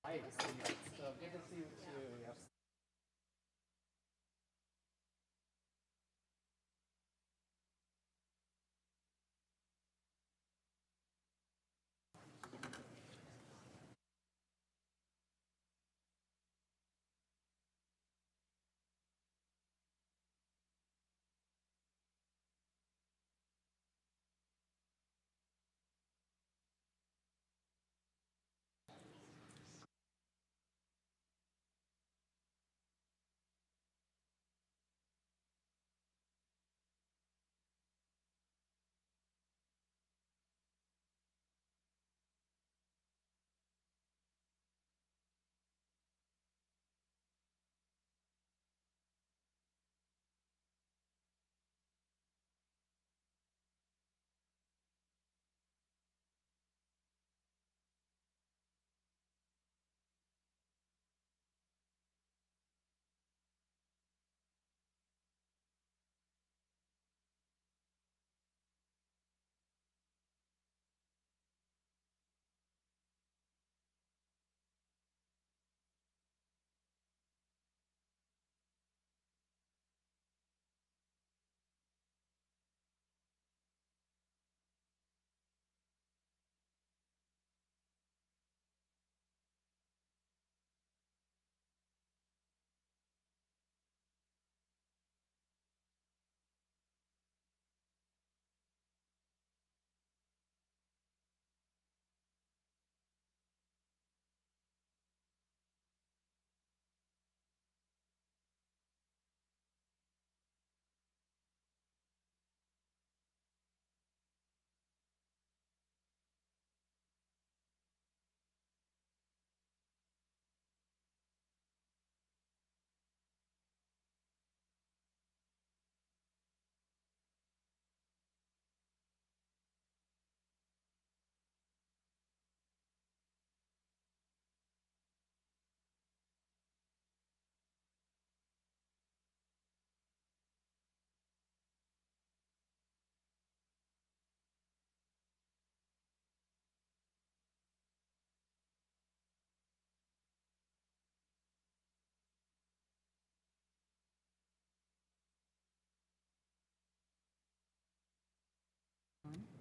Hi, so good to see you too. Yes.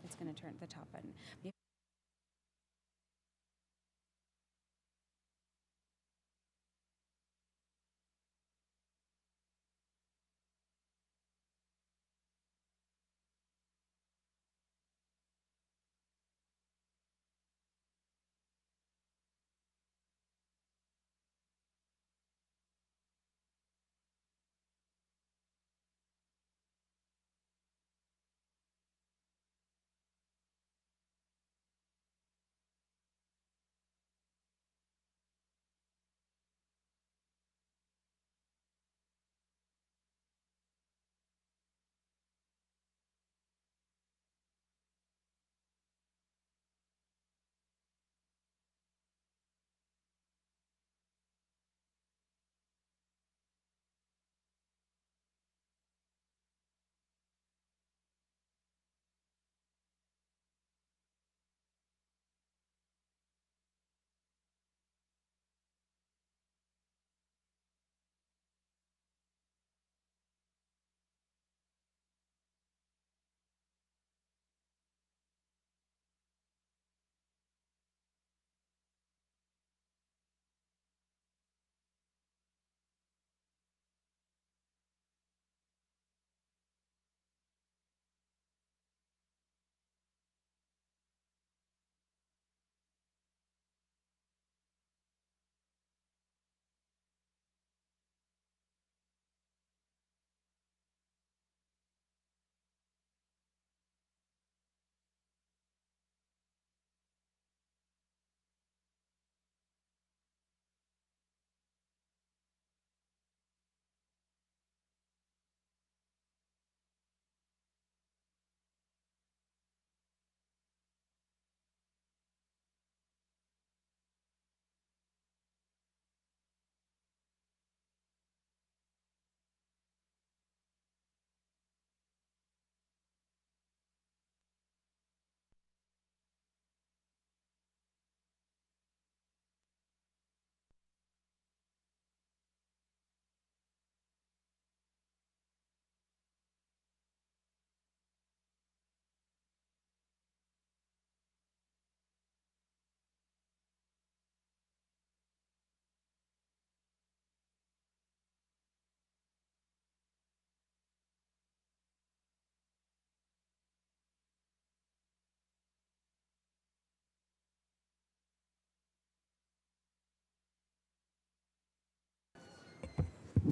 It's going to turn the top button.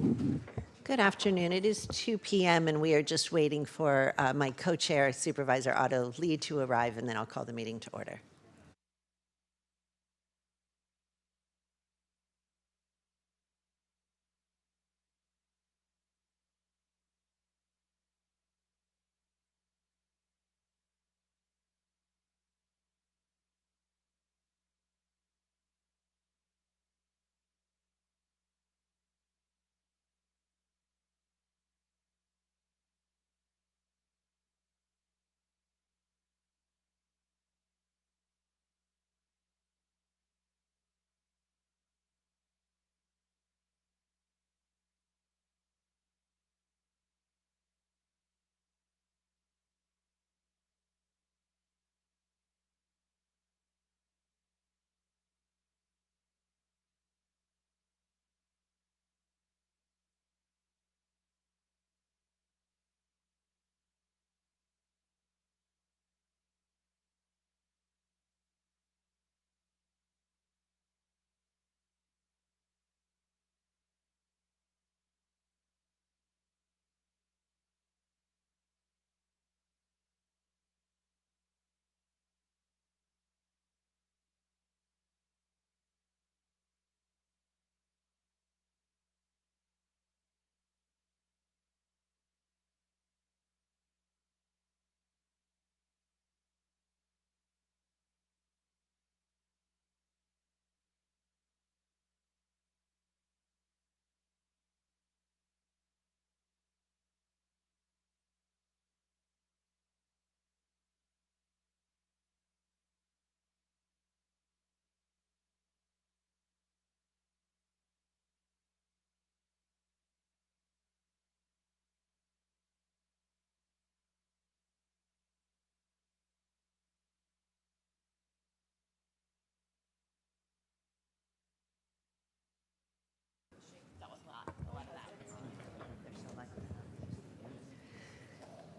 Good afternoon. It is 2 p.m. and we are just waiting for my co-chair, Supervisor Otto Lee, to arrive, and then I'll call the meeting to order.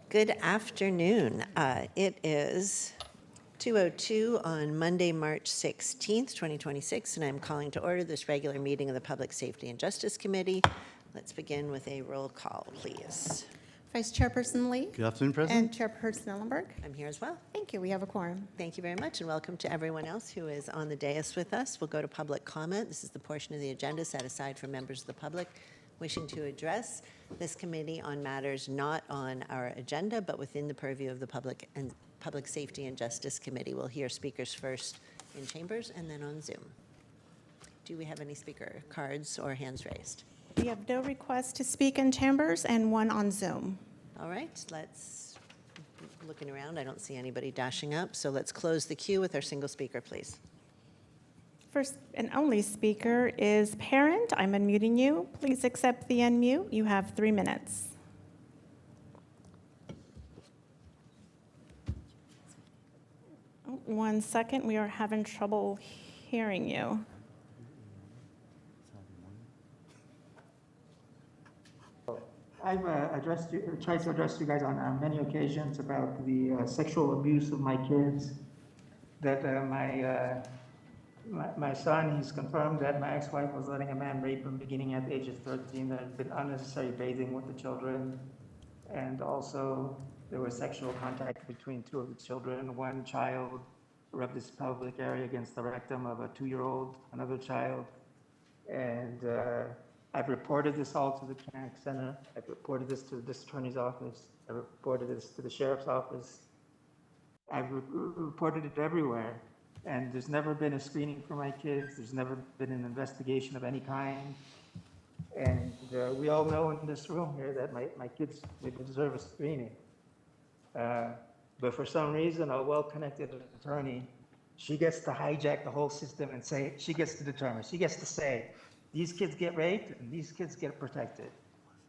Good afternoon. It is 2:02 on Monday, March 16th, 2026, and I'm calling to order this regular meeting of the Public Safety and Justice Committee. Let's begin with a roll call, please. Vice Chairperson Lee. Good afternoon, President. And Chairperson Ellenberg. I'm here as well. Thank you. We have a quorum. Thank you very much, and welcome to everyone else who is on the dais with us. We'll go to public comment. This is the portion of the agenda set aside for members of the public wishing to address this committee on matters not on our agenda, but within the purview of the Public Safety and Justice Committee. We'll hear speakers first in chambers and then on Zoom. Do we have any speaker cards or hands raised? We have no requests to speak in chambers and one on Zoom. All right, let's, looking around, I don't see anybody dashing up, so let's close the queue with our single speaker, please. First and only speaker is Parent. I'm unmuting you. Please accept the unmute. You have 3 minutes. Oh, 1 second. We are having trouble hearing you. I've tried to address you guys on many occasions about the sexual abuse of my kids. That my son, he's confirmed that my ex-wife was letting a man rape him beginning at the age of 13. There had been unnecessary bathing with the children. And also there was sexual contact between 2 of the children. One child rubbed his pelvic area against the rectum of a 2-year-old, another child. And I've reported this all to the Clara Center. I've reported this to the district attorney's office. I reported this to the sheriff's office. I've reported it everywhere. And there's never been a screening for my kids. There's never been an investigation of any kind. And we all know in this room here that my kids, they deserve a screening. But for some reason, a well-connected attorney, she gets to hijack the whole system and say, she gets to determine, she gets to say, these kids get raped and these kids get protected.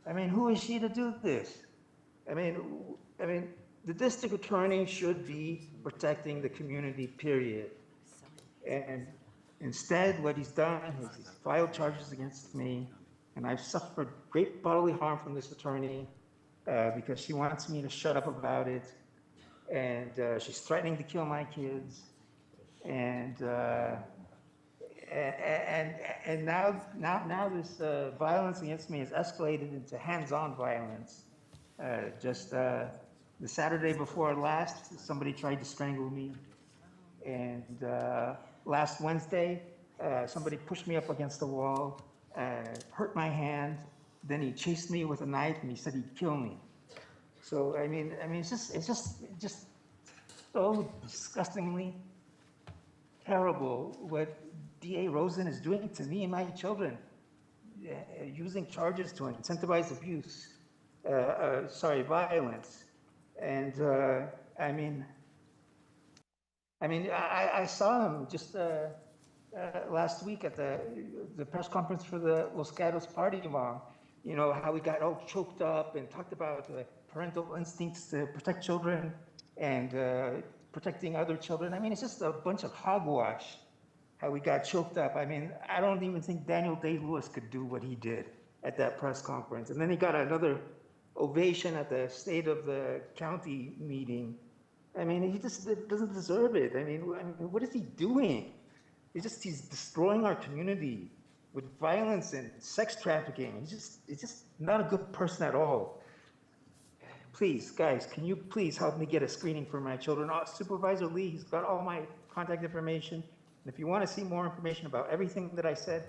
I mean, who is she to do this? I mean, the district attorney should be protecting the community, period. And instead, what he's done is he's filed charges against me, and I've suffered great bodily harm from this attorney because she wants me to shut up about it, and she's threatening to kill my kids, and And now this violence against me has escalated into hands-on violence. Just the Saturday before last, somebody tried to strangle me. And last Wednesday, somebody pushed me up against the wall, hurt my hand. Then he chased me with a knife and he said he'd kill me. So it's just so disgustingly terrible what DA Rosen is doing to me and my children, using charges to incentivize abuse, violence. And I saw him just last week at the press conference for the Los Gatos party mom. You know, how he got all choked up and talked about parental instincts to protect children and protecting other children. I mean, it's just a bunch of hogwash, how we got choked up. I mean, I don't even think Daniel Day-Lewis could do what he did at that press conference. And then he got another ovation at the State of the County meeting. I mean, he just doesn't deserve it. I mean, what is he doing? He's destroying our community with violence and sex trafficking. He's just not a good person at all. Please, guys, can you please help me get a screening for my children? Supervisor Lee, he's got all my contact information. And if you want to see more information about everything that I said,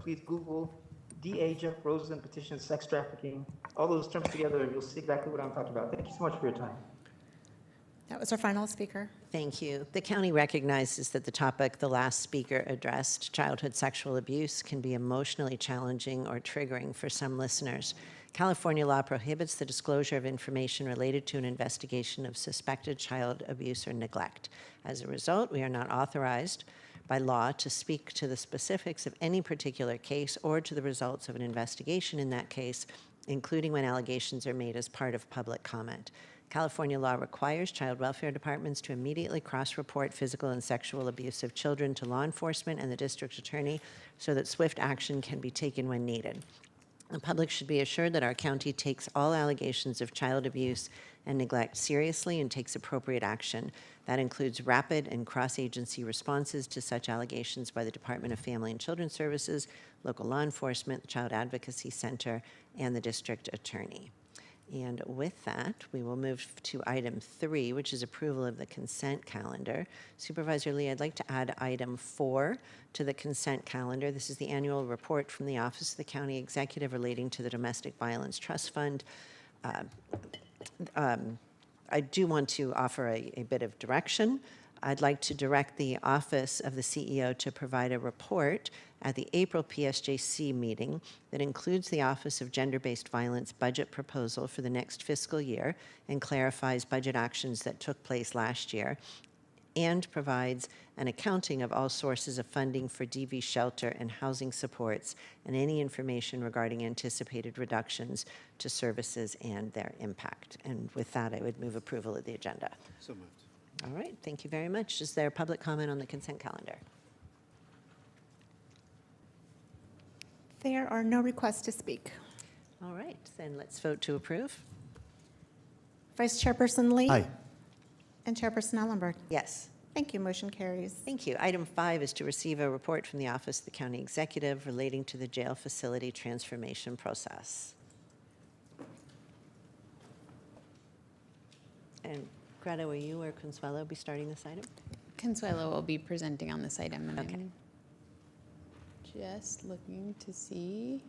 please Google DA Jeff Rosen petition sex trafficking. All those terms together, and you'll see exactly what I'm talking about. Thank you so much for your time. That was our final speaker. Thank you. The county recognizes that the topic the last speaker addressed, childhood sexual abuse, can be emotionally challenging or triggering for some listeners. California law prohibits the disclosure of information related to an investigation of suspected child abuse or neglect. As a result, we are not authorized by law to speak to the specifics of any particular case or to the results of an investigation in that case, including when allegations are made as part of public comment. California law requires child welfare departments to immediately cross-report physical and sexual abuse of children to law enforcement and the district attorney so that swift action can be taken when needed. The public should be assured that our county takes all allegations of child abuse and neglect seriously and takes appropriate action. That includes rapid and cross-agency responses to such allegations by the Department of Family and Children's Services, local law enforcement, the Child Advocacy Center, and the district attorney. And with that, we will move to item 3, which is approval of the consent calendar. Supervisor Lee, I'd like to add item 4 to the consent calendar. This is the annual report from the Office of the County Executive relating to the Domestic Violence Trust Fund. I do want to offer a bit of direction. I'd like to direct the Office of the CEO to provide a report at the April PSJC meeting that includes the Office of Gender-Based Violence budget proposal for the next fiscal year and clarifies budget actions that took place last year, and provides an accounting of all sources of funding for DV shelter and housing supports and any information regarding anticipated reductions to services and their impact. And with that, I would move approval of the agenda. So moved. All right, thank you very much. Is there public comment on the consent calendar? There are no requests to speak. All right, then let's vote to approve. Vice Chairperson Lee? Aye. And Chairperson Ellenberg? Yes. Thank you. Motion carries. Thank you. Item 5 is to receive a report from the Office of the County Executive relating to the jail facility transformation process. And Greta, will you or Consuelo be starting this item? Consuelo will be presenting on this item, and Okay. I'm just looking to see.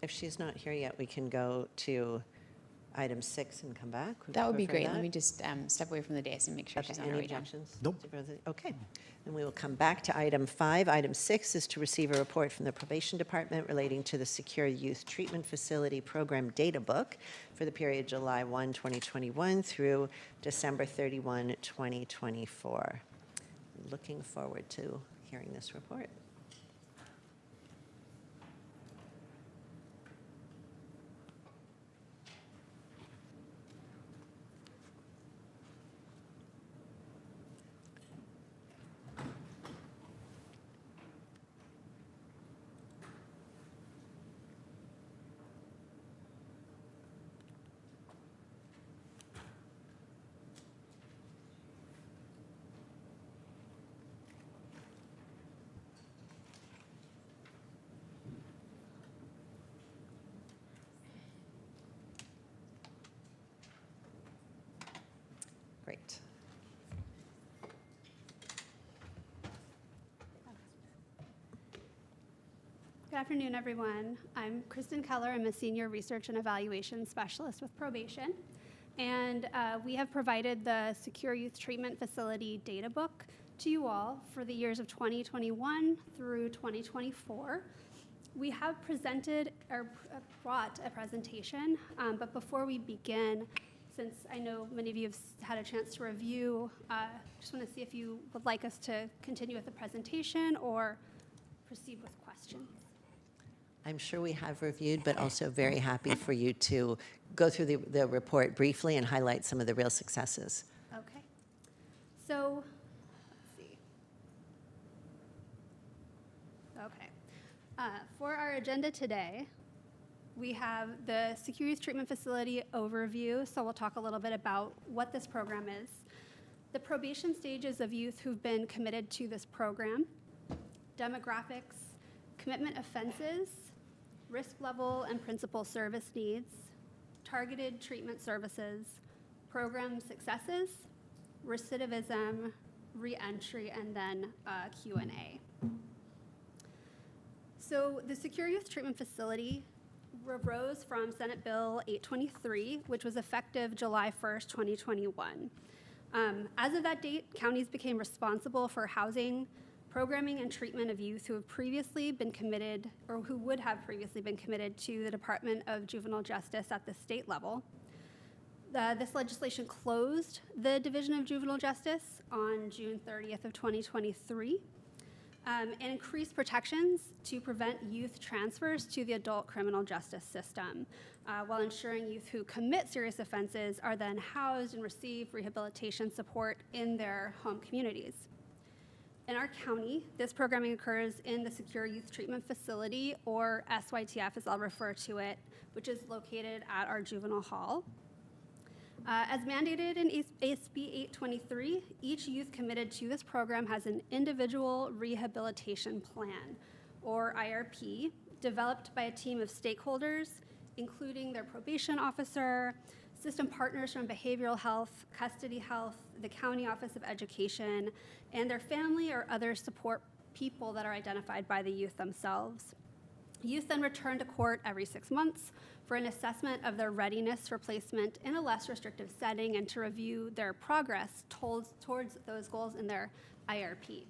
If she's not here yet, we can go to item 6 and come back. That would be prefer great. that? Let me just step away from the dais and make sure Okay, she's on her any way down. objections? Nope. Okay, and we will come back to item 5. Item 6 is to receive a report from the probation department relating to the Secure Youth Treatment Facility Program Data Book for the period July 1, 2021 through December 31, 2024. Looking forward to hearing this report. afternoon, everyone. I'm Kristen Keller. I'm a senior research and evaluation specialist with probation. And we have provided the Secure Youth Treatment Facility data book to you all for the years of 2021 through 2024. We have presented or brought a presentation, but before we begin, since I know many of you have had a chance to review, just want to see if you would like us to continue with the presentation or proceed with questions. I'm sure we have reviewed, but also very happy for you to go through the report briefly and highlight some of the real successes. Okay. So, let's see. Okay. For our agenda today, we have the Secure Youth Treatment Facility overview, so we'll talk a little bit about what this program is, the probation stages of youth who've been committed to this program, demographics, commitment offenses, risk level and principal service needs, targeted treatment services, program successes, recidivism, reentry, and then Q&A. So the Secure Youth Treatment Facility arose from Senate Bill 823, which was effective July 1st, 2021. As of that date, counties became responsible for housing, programming, and treatment of youth who have previously been committed or who would have previously been committed to the Department of Juvenile Justice at the state level. This legislation closed the Division of Juvenile Justice on June 30th of 2023 and increased protections to prevent youth transfers to the adult criminal justice system, while ensuring youth who commit serious offenses are then housed and receive rehabilitation support in their home communities. In our county, this programming occurs in the Secure Youth Treatment Facility, or SYTF as I'll refer to it, which is located at our juvenile hall. As mandated in ASB 823, each youth committed to this program has an individual rehabilitation plan, or IRP, developed by a team of stakeholders, including their probation officer, system partners from behavioral health, custody health, the county office of education, and their family or other support people that are identified by the youth themselves. Youth then return to court every 6 months for an assessment of their readiness for placement in a less restrictive setting and to review their progress towards those goals in their IRP.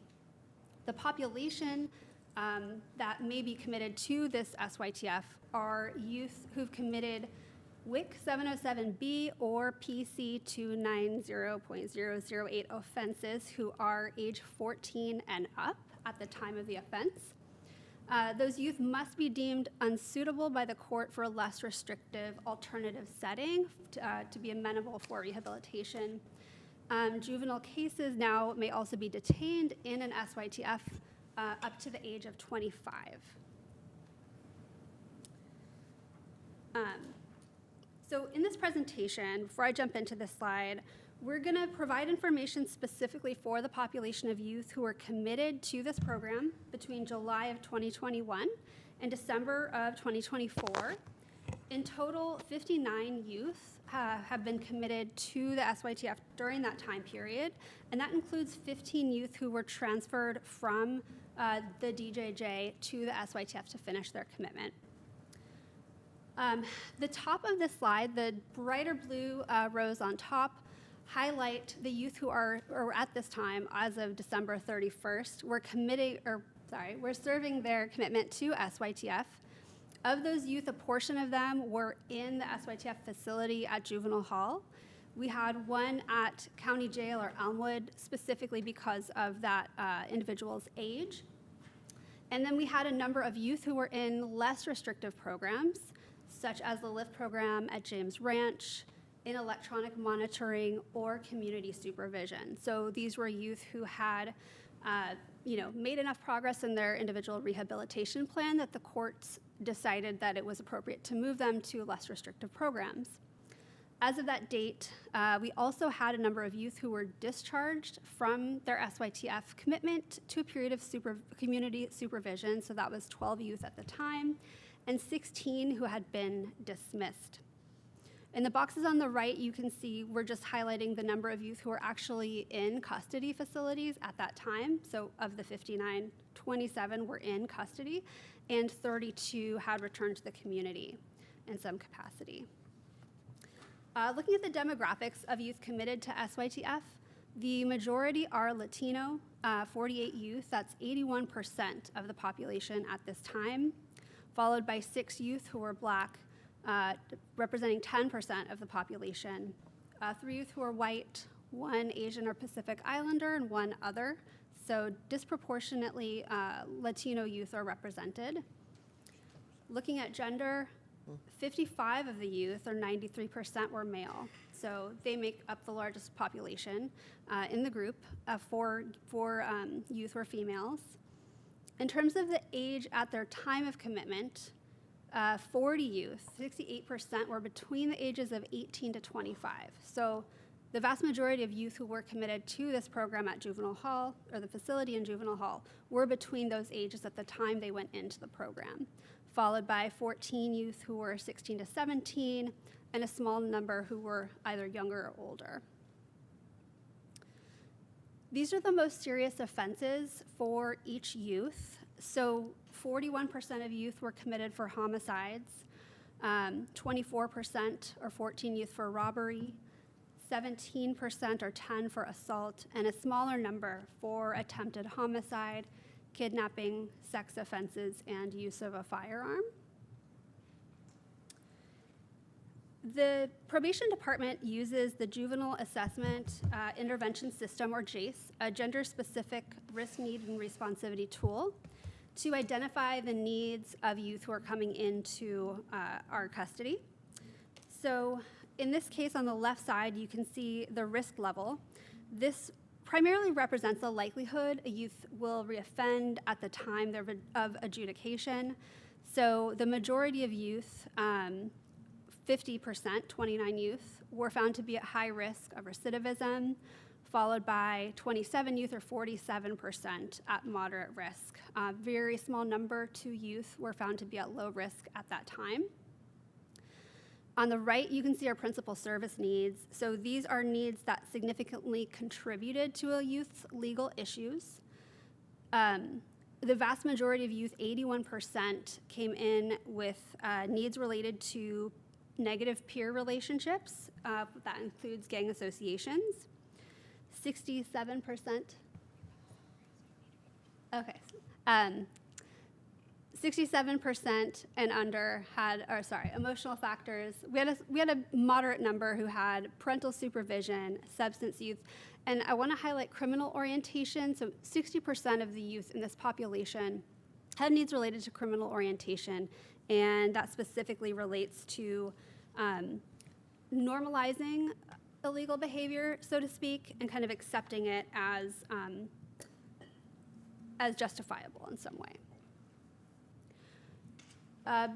The population that may be committed to this SYTF are youth who've committed WIC 707B or PC 290.008 offenses who are age 14 and up at the time of the offense. Those youth must be deemed unsuitable by the court for a less restrictive alternative setting to be amenable for rehabilitation. Juvenile cases now may also be detained in an SYTF up to the age of 25. So in this presentation, before I jump into this slide, we're going to provide information specifically for the population of youth who are committed to this program between July of 2021 and December of 2024. In total, 59 youth have been committed to the SYTF during that time period, and that includes 15 youth who were transferred from the DJJ to the SYTF to finish their commitment. The top of this slide, the brighter blue rows on top, highlight the youth who are, or at this time, as of December 31st, we're serving their commitment to SYTF. Of those youth, a portion of them were in the SYTF facility at Juvenile Hall. We had one at County Jail or Elmwood, specifically because of that individual's age. And then we had a number of youth who were in less restrictive programs, such as the LIFT program at James Ranch, in electronic monitoring or community supervision. So these were youth who had made enough progress in their individual rehabilitation plan that the courts decided that it was appropriate to move them to less restrictive programs. As of that date, we also had a number of youth who were discharged from their SYTF commitment to a period of community supervision, so that was 12 youth at the time, and 16 who had been dismissed. In the boxes on the right, you can see we're just highlighting the number of youth who are actually in custody facilities at that time. So of the 59, 27 were in custody, and 32 had returned to the community in some capacity. Looking at the demographics of youth committed to SYTF, the majority are Latino, 48 youth, that's 81% of the population at this time, followed by 6 youth who were Black, representing 10% of the population, 3 youth who are white, 1 Asian or Pacific Islander, and 1 other. So disproportionately, Latino youth are represented. Looking at gender, 55 of the youth, or 93%, were male. So they make up the largest population in the group. 4 youth were females. In terms of the age at their time of commitment, 40 youth, 68%, were between the ages of 18 to 25. So the vast majority of youth who were committed to this program at juvenile hall, or the facility in juvenile hall, were between those ages at the time they went into the program, followed by 14 youth who were 16 to 17, and a small number who were either younger or older. These are the most serious offenses for each youth. So 41% of youth were committed for homicides, 24% or 14 youth for robbery, 17% or 10 for assault, and a smaller number for attempted homicide, kidnapping, sex offenses, and use of a firearm. The probation department uses the Juvenile Assessment Intervention System, or JACE, a gender-specific risk, need, and responsivity tool, to identify the needs of youth who are coming into our custody. So in this case, on the left side, you can see the risk level. This primarily represents the likelihood a youth will reoffend at the time of adjudication. So the majority of youth, 50%, 29 youth, were found to be at high risk of recidivism, followed by 27 youth, or 47%, at moderate risk. Very small number, 2 youth, were found to be at low risk at that time. On the right, you can see our principal service needs. So these are needs that significantly contributed to a youth's legal issues. The vast majority of youth, 81%, came in with needs related to negative peer relationships. That includes gang associations. 67%. Okay. 67% and under had, emotional factors. We had a moderate number who had parental supervision, substance use, and I want to highlight criminal orientation. So 60% of the youth in this population had needs related to criminal orientation, and that specifically relates to normalizing illegal behavior, so to speak, and kind of accepting it as justifiable in some way.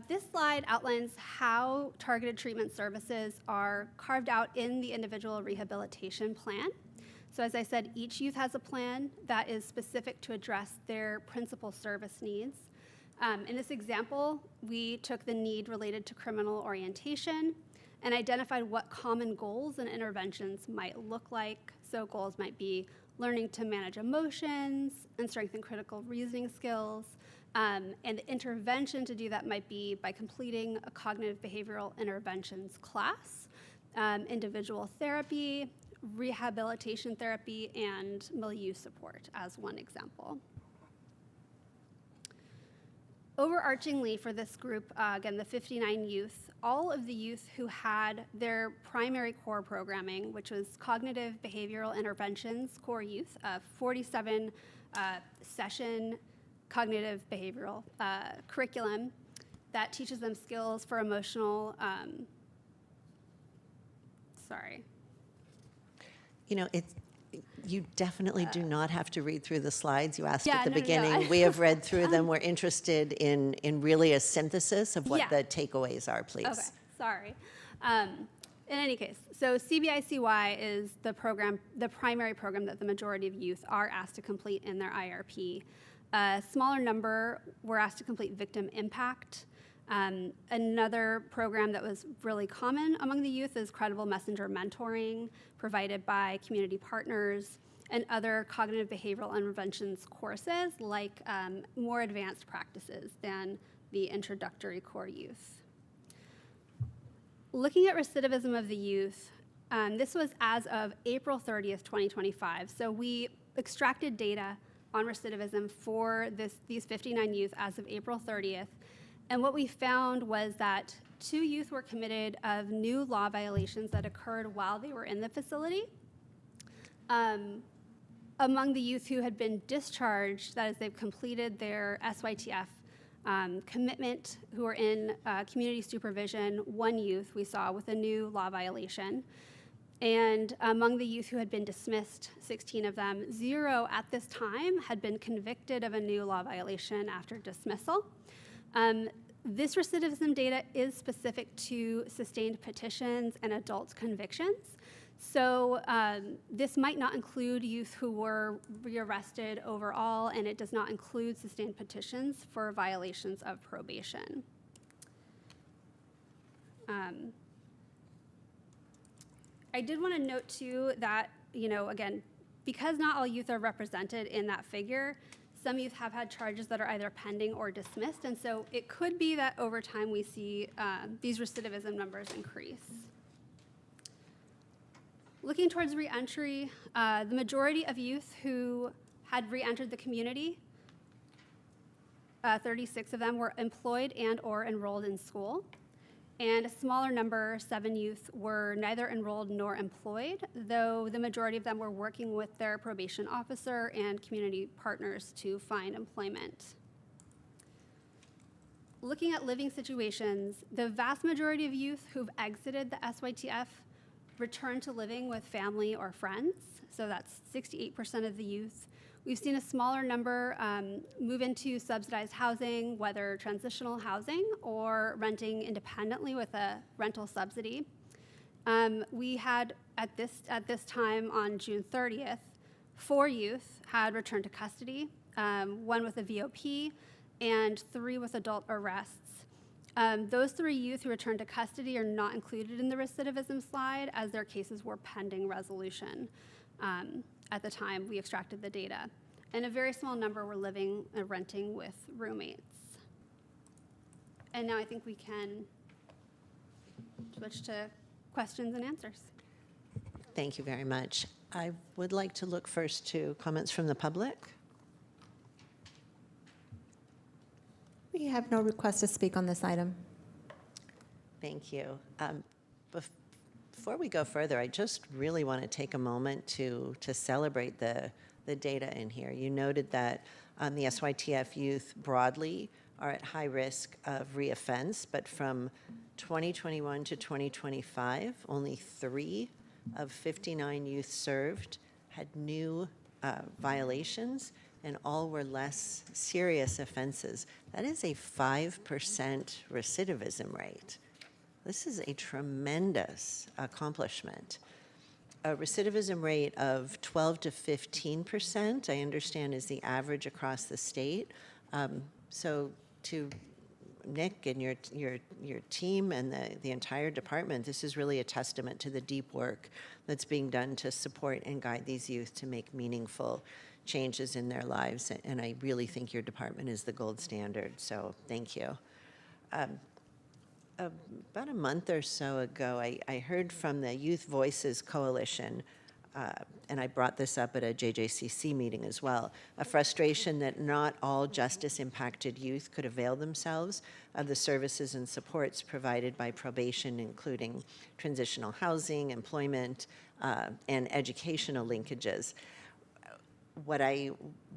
This slide outlines how targeted treatment services are carved out in the individual rehabilitation plan. So as I said, each youth has a plan that is specific to address their principal service needs. In this example, we took the need related to criminal orientation and identified what common goals and interventions might look like. So goals might be learning to manage emotions and strengthen critical reasoning skills. And the intervention to do that might be by completing a cognitive behavioral interventions class, individual therapy, rehabilitation therapy, and milieu support as one example. Overarchingly for this group, again, the 59 youth, all of the youth who had their primary core programming, which was cognitive behavioral interventions, core youth, 47 session cognitive behavioral curriculum that teaches them skills for emotional, You know, you definitely do not have to read through the slides you asked Yeah, at the no. beginning. We have read through them. We're interested in really a synthesis of what Yeah. the takeaways are, please. Okay, sorry. In any case, so CBICY is the primary program that the majority of youth are asked to complete in their IRP. A smaller number were asked to complete victim impact, Another program that was really common among the youth is credible messenger mentoring provided by community partners and other cognitive behavioral interventions courses like more advanced practices than the introductory core youth. Looking at recidivism of the youth, this was as of April 30th, 2025. So we extracted data on recidivism for these 59 youth as of April 30th. And what we found was that 2 youth were committed of new law violations that occurred while they were in the facility. Among the youth who had been discharged, that is, they've completed their SYTF commitment, who are in community supervision, 1 youth we saw with a new law violation. And among the youth who had been dismissed, 16 of them, 0 at this time had been convicted of a new law violation after dismissal. This recidivism data is specific to sustained petitions and adult convictions. So this might not include youth who were rearrested overall, and it does not include sustained petitions for violations of probation. I did want to note too that, again, because not all youth are represented in that figure, some youth have had charges that are either pending or dismissed, and so it could be that over time we see these recidivism numbers increase. Looking towards reentry, the majority of youth who had reentered the community, 36 of them were employed and or enrolled in school. And a smaller number, 7 youth, were neither enrolled nor employed, though the majority of them were working with their probation officer and community partners to find employment. Looking at living situations, the vast majority of youth who've exited the SYTF returned to living with family or friends, so that's 68% of the youth. We've seen a smaller number move into subsidized housing, whether transitional housing or renting independently with a rental subsidy. We had, at this time on June 30th, 4 youth had returned to custody, 1 with a VOP and 3 with adult arrests. Those 3 youth who returned to custody are not included in the recidivism slide as their cases were pending resolution at the time we extracted the data. And a very small number were living and renting with roommates. And now I think we can switch to questions and answers. Thank you very much. I would like to look first to comments from the public. We have no request to speak on this item. Thank you. Before we go further, I just really want to take a moment to celebrate the data in here. You noted that the SYTF youth broadly are at high risk of reoffense, but from 2021 to 2025, only 3 of 59 youth served had new violations, and all were less serious offenses. That is a 5% recidivism rate. This is a tremendous accomplishment. A recidivism rate of 12 to 15%, I understand, is the average across the state. So to Nick and your team and the entire department, this is really a testament to the deep work that's being done to support and guide these youth to make meaningful changes in their lives. And I really think your department is the gold standard, so thank you. About a month or so ago, I heard from the Youth Voices Coalition, and I brought this up at a JJCC meeting as well, a frustration that not all justice-impacted youth could avail themselves of the services and supports provided by probation, including transitional housing, employment, and educational linkages. What I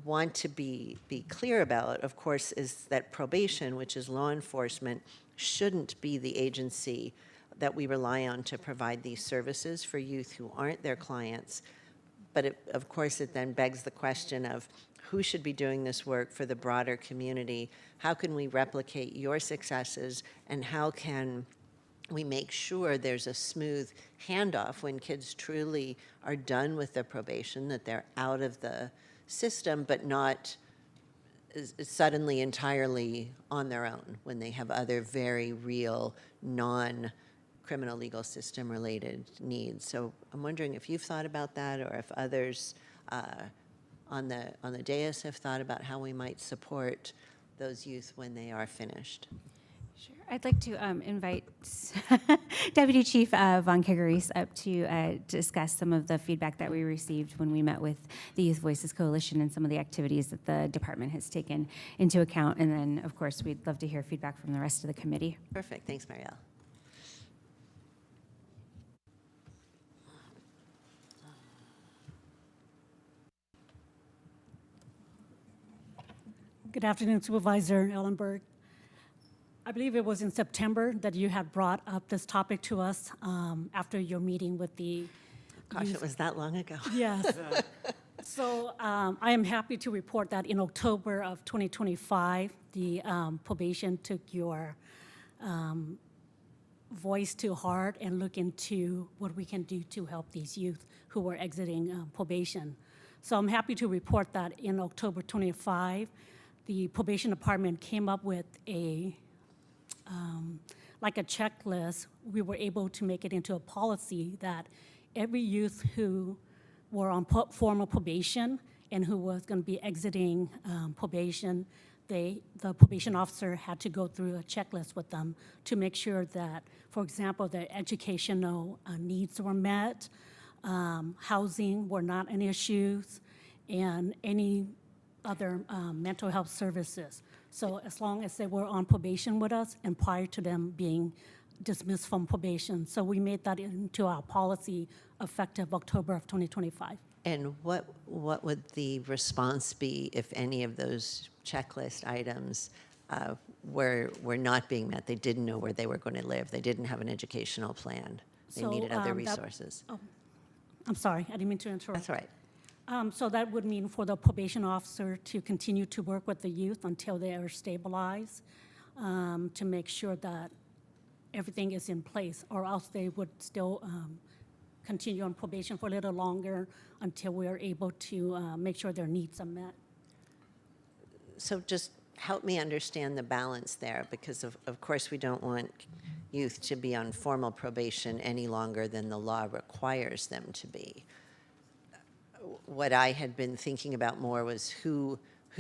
want to be clear about, of course, is that probation, which is law enforcement, shouldn't be the agency that we rely on to provide these services for youth who aren't their clients. But of course, it then begs the question of who should be doing this work for the broader community? How can we replicate your successes, and how can we make sure there's a smooth handoff when kids truly are done with their probation, that they're out of the system, but not is suddenly entirely on their own when they have other very real non-criminal legal system related needs. So I'm wondering if you've thought about that, or if others on the dais have thought about how we might support those youth when they are finished. Sure. I'd like to invite Deputy Chief Von Kegeris up to discuss some of the feedback that we received when we met with the Youth Voices Coalition and some of the activities that the department has taken into account. And then, of course, we'd love to hear feedback from the rest of the committee. Perfect. Thanks, Marielle. Good afternoon, Supervisor Ellenberg. I believe it was in September that you had brought up this topic to us after your meeting with the Gosh, it was that long ago. Yes. So I am happy to report that in October of 2025, the probation took your voice to heart and look into what we can do to help these youth who are exiting probation. So I'm happy to report that in October 25, the probation department came up with like a checklist. We were able to make it into a policy that every youth who were on formal probation and who was going to be exiting probation, the probation officer had to go through a checklist with them to make sure that, for example, their educational needs were met, housing were not an issue, and any other mental health services. So as long as they were on probation with us and prior to them being dismissed from probation. So we made that into our policy effective October of 2025. And what would the response be if any of those checklist items were not being met? They didn't know where they were going to live. They didn't have an educational plan. They So, needed other that- resources. I'm sorry, I didn't mean to interrupt. That's all right. So that would mean for the probation officer to continue to work with the youth until they are stabilized, to make sure that everything is in place, or else they would still continue on probation for a little longer until we are able to make sure their needs are met. So just help me understand the balance there, because of course we don't want youth to be on formal probation any longer than the law requires them to be. What I had been thinking about more was who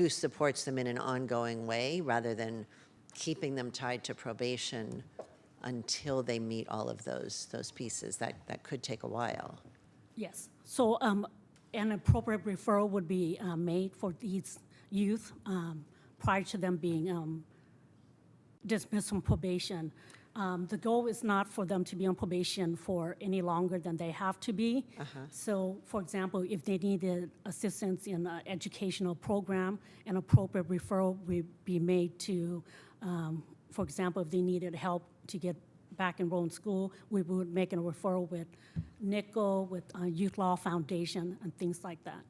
supports them in an ongoing way rather than keeping them tied to probation until they meet all of those pieces. That could take a while. Yes. So an appropriate referral would be made for these youth prior to them being dismissed from probation. The goal is not for them to be on probation for any longer than they have to be. So, for example, if they needed assistance in an educational program, an appropriate referral would be made to, for example, if they needed help to get back enrolled in school, we would make a referral with NICO, with Youth Law Foundation, and things like that.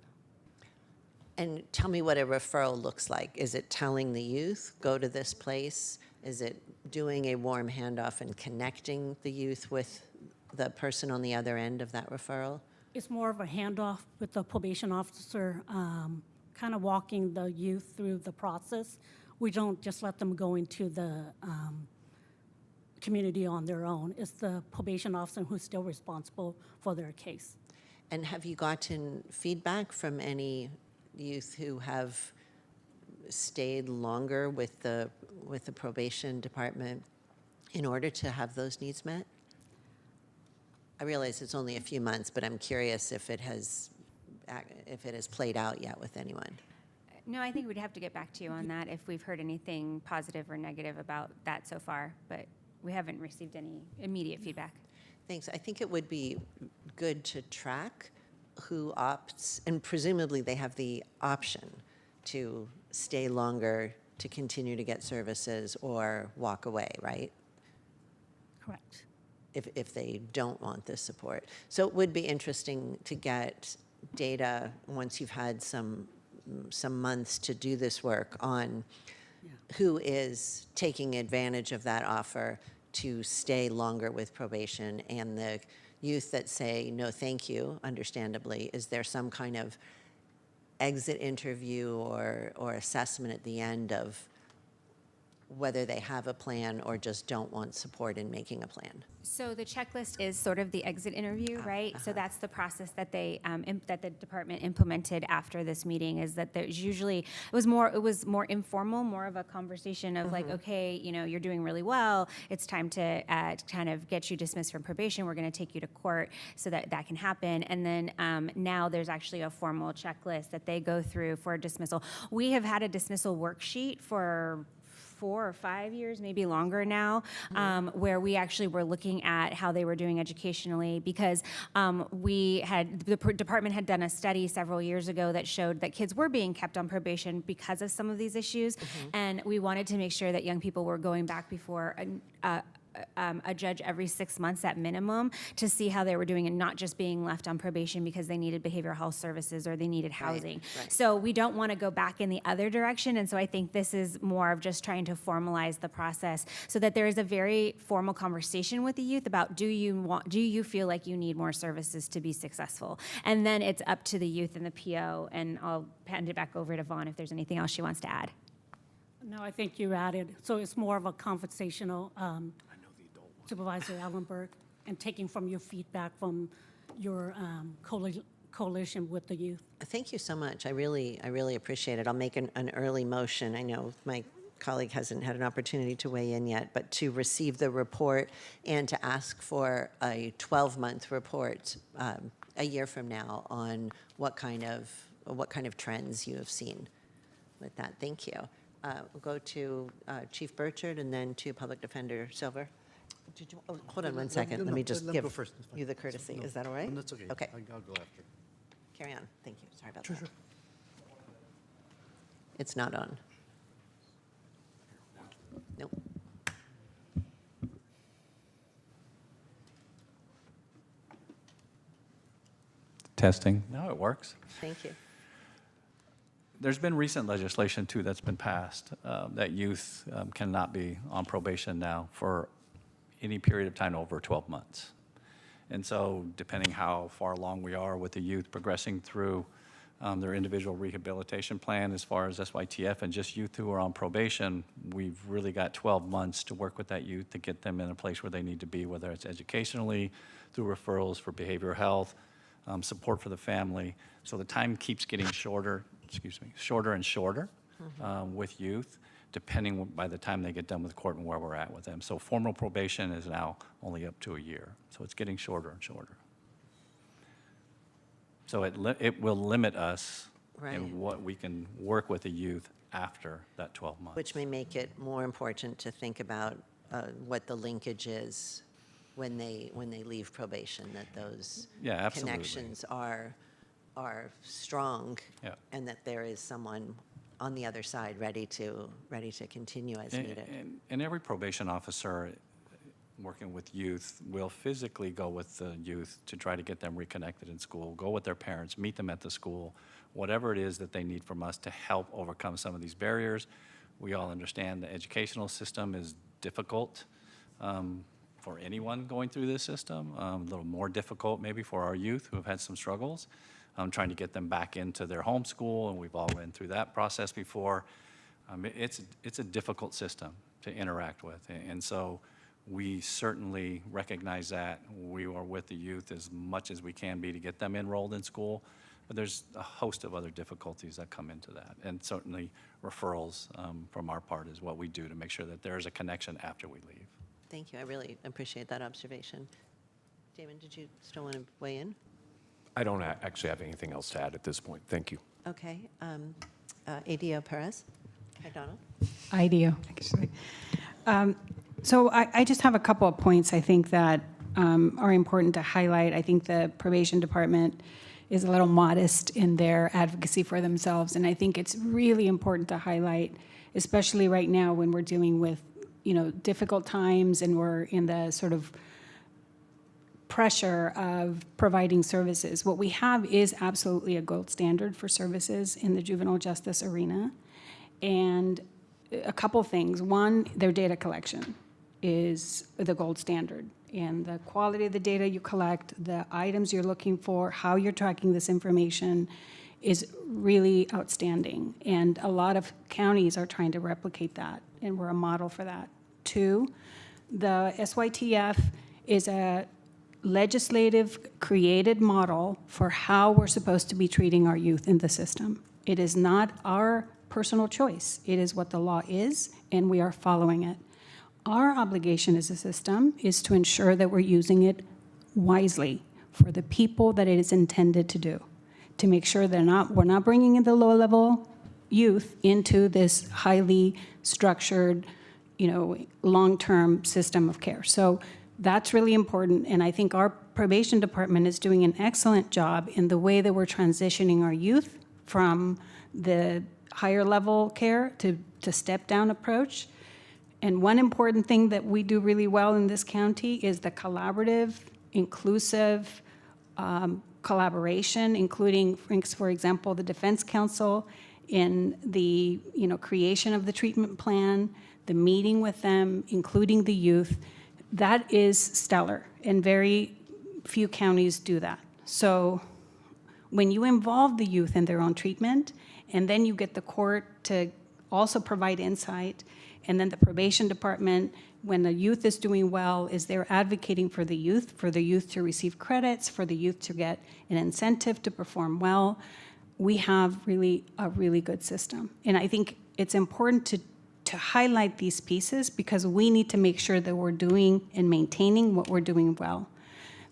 And tell me what a referral looks like. Is it telling the youth, go to this place? Is it doing a warm handoff and connecting the youth with the person on the other end of that referral? It's more of a handoff with the probation officer, kind of walking the youth through the process. We don't just let them go into the community on their own. It's the probation officer who's still responsible for their case. And have you gotten feedback from any youth who have stayed longer with the probation department in order to have those needs met? I realize it's only a few months, but I'm curious if it has played out yet with anyone. No, I think we'd have to get back to you on that if we've heard anything positive or negative about that so far, but we haven't received any immediate feedback. Thanks. I think it would be good to track who opts, and presumably they have the option to stay longer to continue to get services or walk away, right? Correct. If they don't want this support. So it would be interesting to get data once you've had some months to do this work on who is taking advantage of that offer to stay longer with probation, and the youth that say, no, thank you, understandably. Is there some kind of exit interview or assessment at the end of whether they have a plan or just don't want support in making a plan? So the checklist is sort of the exit interview, right? So that's the process that they, that the department implemented after this meeting, is that there's usually, it was more informal, more of a conversation of like, okay, you know, you're doing really well. It's time to kind of get you dismissed from probation. We're going to take you to court so that that can happen. And then now there's actually a formal checklist that they go through for dismissal. We have had a dismissal worksheet for 4 or 5 years, maybe longer now, where we actually were looking at how they were doing educationally, because the department had done a study several years ago that showed that kids were being kept on probation because of some of these issues, and we wanted to make sure that young people were going back before a judge every 6 months at minimum to see how they were doing, and not just being left on probation because they needed behavioral health services or they needed housing. right. So we don't want to go back in the other direction, and so I think this is more of just trying to formalize the process so that there is a very formal conversation with the youth about, do you feel like you need more services to be successful? And then it's up to the youth and the PO, and I'll hand it back over to Vaughn if there's anything else she wants to add. No, I think you added, so it's more of a conversational, Supervisor Ellenberg, and taking from your feedback from your coalition with the youth. Thank you so much. I really appreciate it. I'll make an early motion. I know my colleague hasn't had an opportunity to weigh in yet, but to receive the report and to ask for a 12-month report a year from now on what kind of trends you have seen with that. Thank you. We'll go to Chief Burchard and then to Public Defender Silver. Hold on one second. Let me just let me give go first. It's fine. you the courtesy. No, Is that all right? That's okay. Okay. I'll go after. Carry on. Thank you. Sorry about Sure, that. sure. It's not on. Nope. Testing. No, it works. Thank you. There's been recent legislation, too, that's been passed that youth cannot be on probation now for any period of time over 12 months. And so depending how far along we are with the youth progressing through their individual rehabilitation plan as far as SYTF and just youth who are on probation, we've really got 12 months to work with that youth to get them in a place where they need to be, whether it's educationally, through referrals for behavioral health, support for the family. So the time keeps getting shorter and shorter with youth, depending by the time they get done with court and where we're at with them. So formal probation is now only up to a year. So it's getting shorter and shorter. So it will limit us Right. in what we can work with the youth after that 12 months. Which may make it more important to think about what the linkage is when they leave probation, that those Yeah, absolutely. connections are strong, Yeah. and that there is someone on the other side ready to continue as needed. And every probation officer working with youth will physically go with the youth to try to get them reconnected in school, go with their parents, meet them at the school, whatever it is that they need from us to help overcome some of these barriers. We all understand the educational system is difficult for anyone going through this system, a little more difficult maybe for our youth who have had some struggles, trying to get them back into their home school, and we've all been through that process before. It's a difficult system to interact with, and so we certainly recognize that. We are with the youth as much as we can be to get them enrolled in school, but there's a host of other difficulties that come into that, and certainly referrals from our part is what we do to make sure that there is a connection after we leave. Thank you. I really appreciate that observation. Damon, did you still want to weigh in? I don't actually have anything else to add at this point. Thank you. Okay. ADO Perez? Hi, Donald. IDEO, actually. So I just have a couple of points I think that are important to highlight. I think the probation department is a little modest in their advocacy for themselves, and I think it's really important to highlight, especially right now when we're dealing with, difficult times and we're in the sort of pressure of providing services. What we have is absolutely a gold standard for services in the juvenile justice arena. And a couple things. One, their data collection is the gold standard. And the quality of the data you collect, the items you're looking for, how you're tracking this information is really outstanding. And a lot of counties are trying to replicate that, and we're a model for that. Two, the SYTF is a legislative created model for how we're supposed to be treating our youth in the system. It is not our personal choice. It is what the law is, and we are following it. Our obligation as a system is to ensure that we're using it wisely for the people that it is intended to do, to make sure we're not bringing in the low-level youth into this highly structured, long-term system of care. So that's really important, and I think our probation department is doing an excellent job in the way that we're transitioning our youth from the higher level care to step-down approach. And one important thing that we do really well in this county is the collaborative, inclusive collaboration, including, for example, the Defense Council in the creation of the treatment plan, the meeting with them, including the youth. That is stellar, and very few counties do that. So when you involve the youth in their own treatment, and then you get the court to also provide insight, and then the probation department, when the youth is doing well, is there advocating for the youth to receive credits, for the youth to get an incentive to perform well, we have really a really good system. And I think it's important to highlight these pieces because we need to make sure that we're doing and maintaining what we're doing well.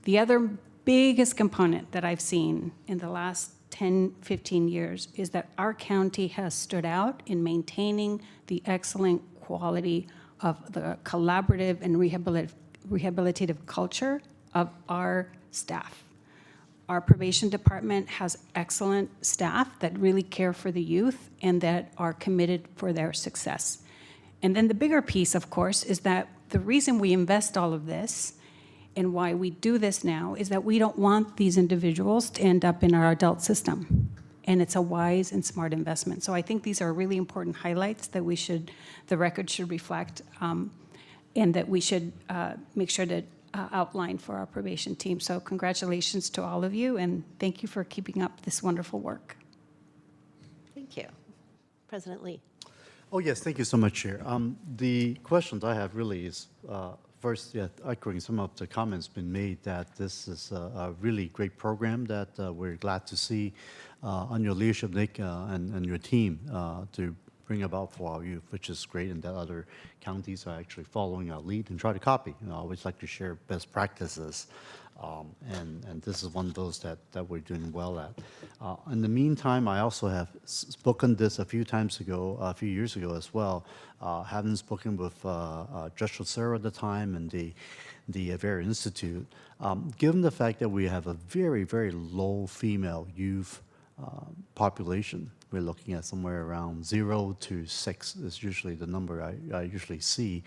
The other biggest component that I've seen in the last 10, 15 years is that our county has stood out in maintaining the excellent quality of the collaborative and rehabilitative culture of our staff. Our probation department has excellent staff that really care for the youth and that are committed for their success. And then the bigger piece, of course, is that the reason we invest all of this and why we do this now is that we don't want these individuals to end up in our adult system. And it's a wise and smart investment. So I think these are really important highlights that the record should reflect, and that we should make sure to outline for our probation team. So congratulations to all of you, and thank you for keeping up this wonderful work. Thank you. President Lee. Oh, yes, thank you so much, Chair. The questions I have really is, first, echoing some of the comments been made that this is a really great program that we're glad to see on your leadership, Nick, and your team to bring about for our youth, which is great, and that other counties are actually following our lead and try to copy. I always like to share best practices, and this is one of those that we're doing well at. In the meantime, I also have spoken this a few years ago as well, having spoken with Judge Lucero at the time and the Avera Institute. Given the fact that we have a very, very low female youth population, we're looking at somewhere around 0 to 6 is usually the number I usually see.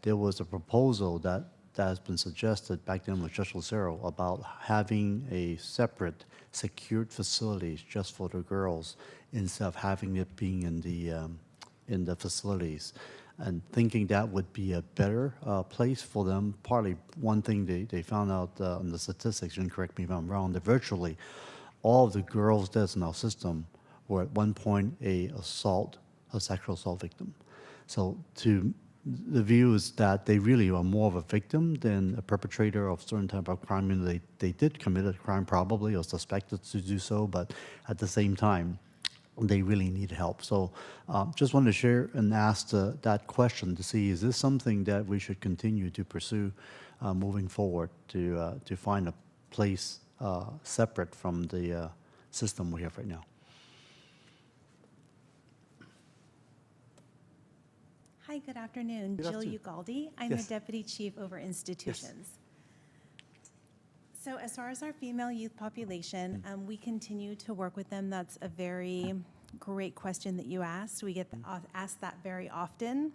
There was a proposal that has been suggested back then with Judge Lucero about having a separate secured facilities just for the girls instead of having it being in the facilities, and thinking that would be a better place for them. Partly one thing they found out on the statistics, and correct me if I'm wrong, that virtually all of the girls that's in our system were at one point a sexual assault victim. So the view is that they really are more of a victim than a perpetrator of certain type of crime. And they did commit a crime probably or suspected to do so, but at the same time, they really need help. So just wanted to share and ask that question to see, is this something that we should continue to pursue moving forward to find a place separate from the system we have right now? Hi, good afternoon. Good Jill afternoon. Ugaldi. I'm Yes. the Deputy Chief over Institutions. So as far as our female youth population, we continue to work with them. That's a very great question that you asked. We get asked that very often.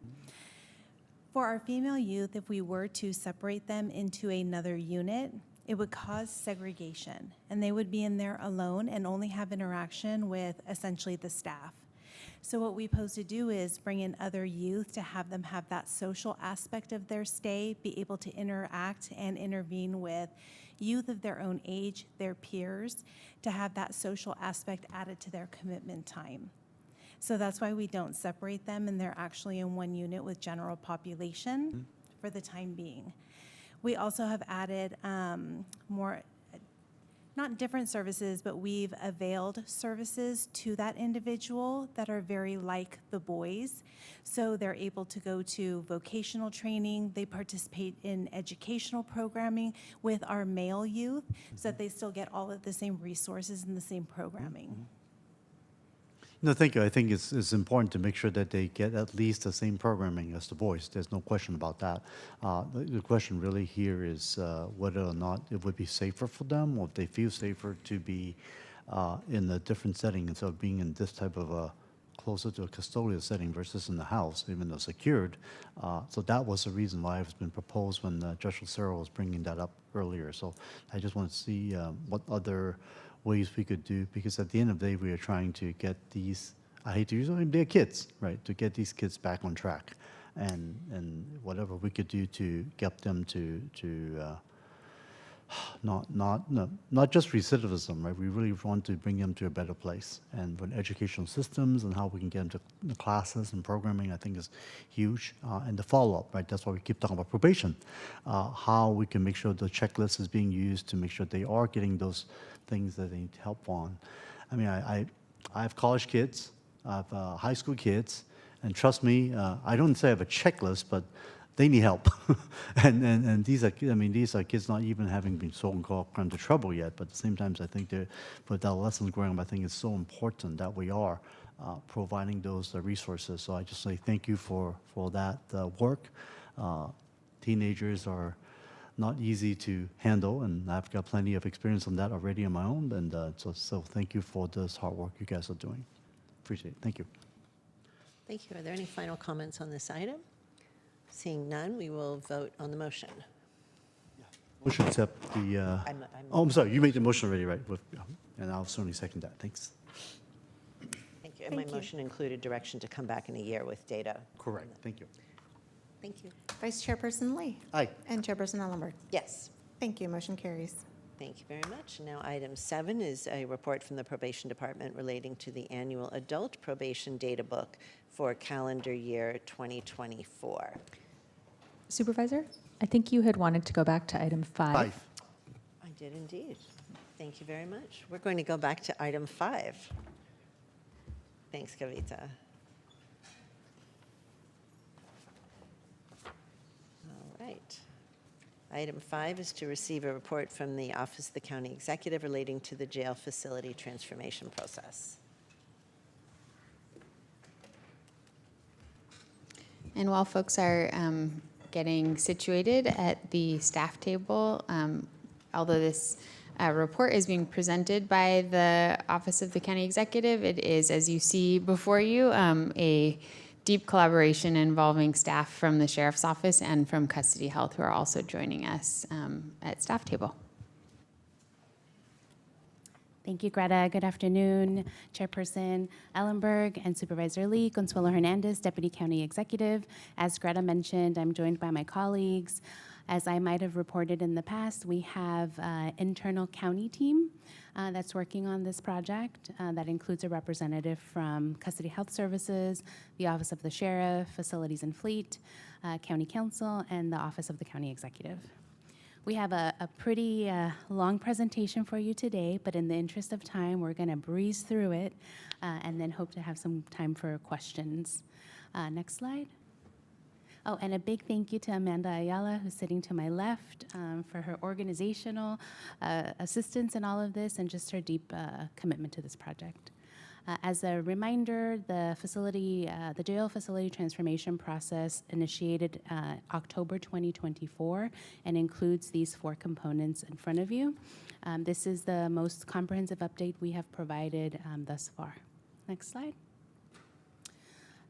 For our female youth, if we were to separate them into another unit, it would cause segregation, and they would be in there alone and only have interaction with essentially the staff. So what we pose to do is bring in other youth to have them have that social aspect of their stay, be able to interact and intervene with youth of their own age, their peers, to have that social aspect added to their commitment time. So that's why we don't separate them, and they're actually in one unit with general population for the time being. We also have added more, not different services, but we've availed services to that individual that are very like the boys. So they're able to go to vocational training, they participate in educational programming with our male youth, so that they still get all of the same resources and the same programming. No, thank you. I think it's important to make sure that they get at least the same programming as the boys. There's no question about that. The question really here is whether or not it would be safer for them, or if they feel safer to be in a different setting instead of being in this type of a closer to a custodial setting versus in the house, even though secured. So that was the reason why it's been proposed when Judge Lucero was bringing that up earlier. So I just want to see what other ways we could do, because at the end of the day, we are trying to get these, I hate to use them, they're kids, right? To get these kids back on track, and whatever we could do to get them to not just recidivism, right? We really want to bring them to a better place, and with educational systems and how we can get them to the classes and programming, I think is huge. And the follow-up, right? That's why we keep talking about probation. How we can make sure the checklist is being used to make sure they are getting those things that they need help on. I mean, I have college kids, I have high school kids, and trust me, I don't say I have a checklist, but they need help. and these are, I mean, these are kids not even having been so-called gone to trouble yet, but at the same time, I think for adolescents growing up, I think it's so important that we are providing those resources. So I just say thank you for that work. Teenagers are not easy to handle, and I've got plenty of experience on that already on my own, and so thank you for this hard work you guys are doing. Appreciate it. Thank you. Thank you. Are there any final comments on this item? Seeing none, we will vote on the motion. Motion to accept the, oh, I'm sorry, you made the motion already, right? And I'll certainly second that. Thanks. Thank you. And my motion included direction to come back in a year with data. Correct. Thank you. Thank you. Vice Chairperson Lee. Aye. And Chairperson Ellenberg. Yes. Thank you. Motion carries. Thank you very much. Now, item 7 is a report from the Probation Department relating to the annual adult probation data book for calendar year 2024. Supervisor, I think you had wanted to go back to item 5. I did indeed. Thank you very much. We're going to go back to item 5. Thanks, Kavita. All right. Item 5 is to receive a report from the Office of the County Executive relating to the jail facility transformation process. And while folks are getting situated at the staff table, although this report is being presented by the Office of the County Executive, it is, as you see before you, a deep collaboration involving staff from the Sheriff's Office and from Custody Health, who are also joining us at staff table. Thank you, Greta. Good afternoon, Chairperson Ellenberg and Supervisor Lee. Consuelo Hernandez, Deputy County Executive. As Greta mentioned, I'm joined by my colleagues. As I might have reported in the past, we have an internal county team that's working on this project that includes a representative from Custody Health Services, the Office of the Sheriff, Facilities and Fleet, County Council, and the Office of the County Executive. We have a pretty long presentation for you today, but in the interest of time, we're going to breeze through it and then hope to have some time for questions. Next slide. Oh, and a big thank you to Amanda Ayala, who's sitting to my left, for her organizational assistance in all of this and just her deep commitment to this project. As a reminder, the jail facility transformation process initiated October 2024 and includes these 4 components in front of you. This is the most comprehensive update we have provided thus far. Next slide.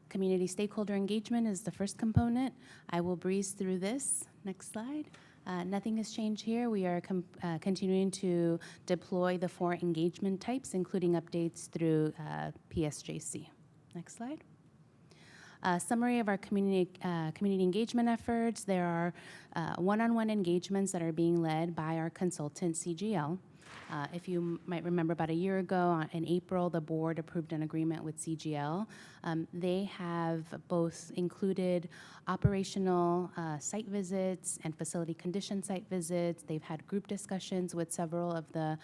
Community stakeholder engagement is the first component. I will breeze through this. Next slide. Nothing has changed here. We are continuing to deploy the 4 engagement types, including updates through PSJC. Next slide. Summary of our community engagement efforts. There are one-on-one engagements that are being led by our consultant, CGL. If you might remember, about a year ago in April, the board approved an agreement with CGL. They have both included operational site visits and facility condition site visits. They've had group discussions with several of the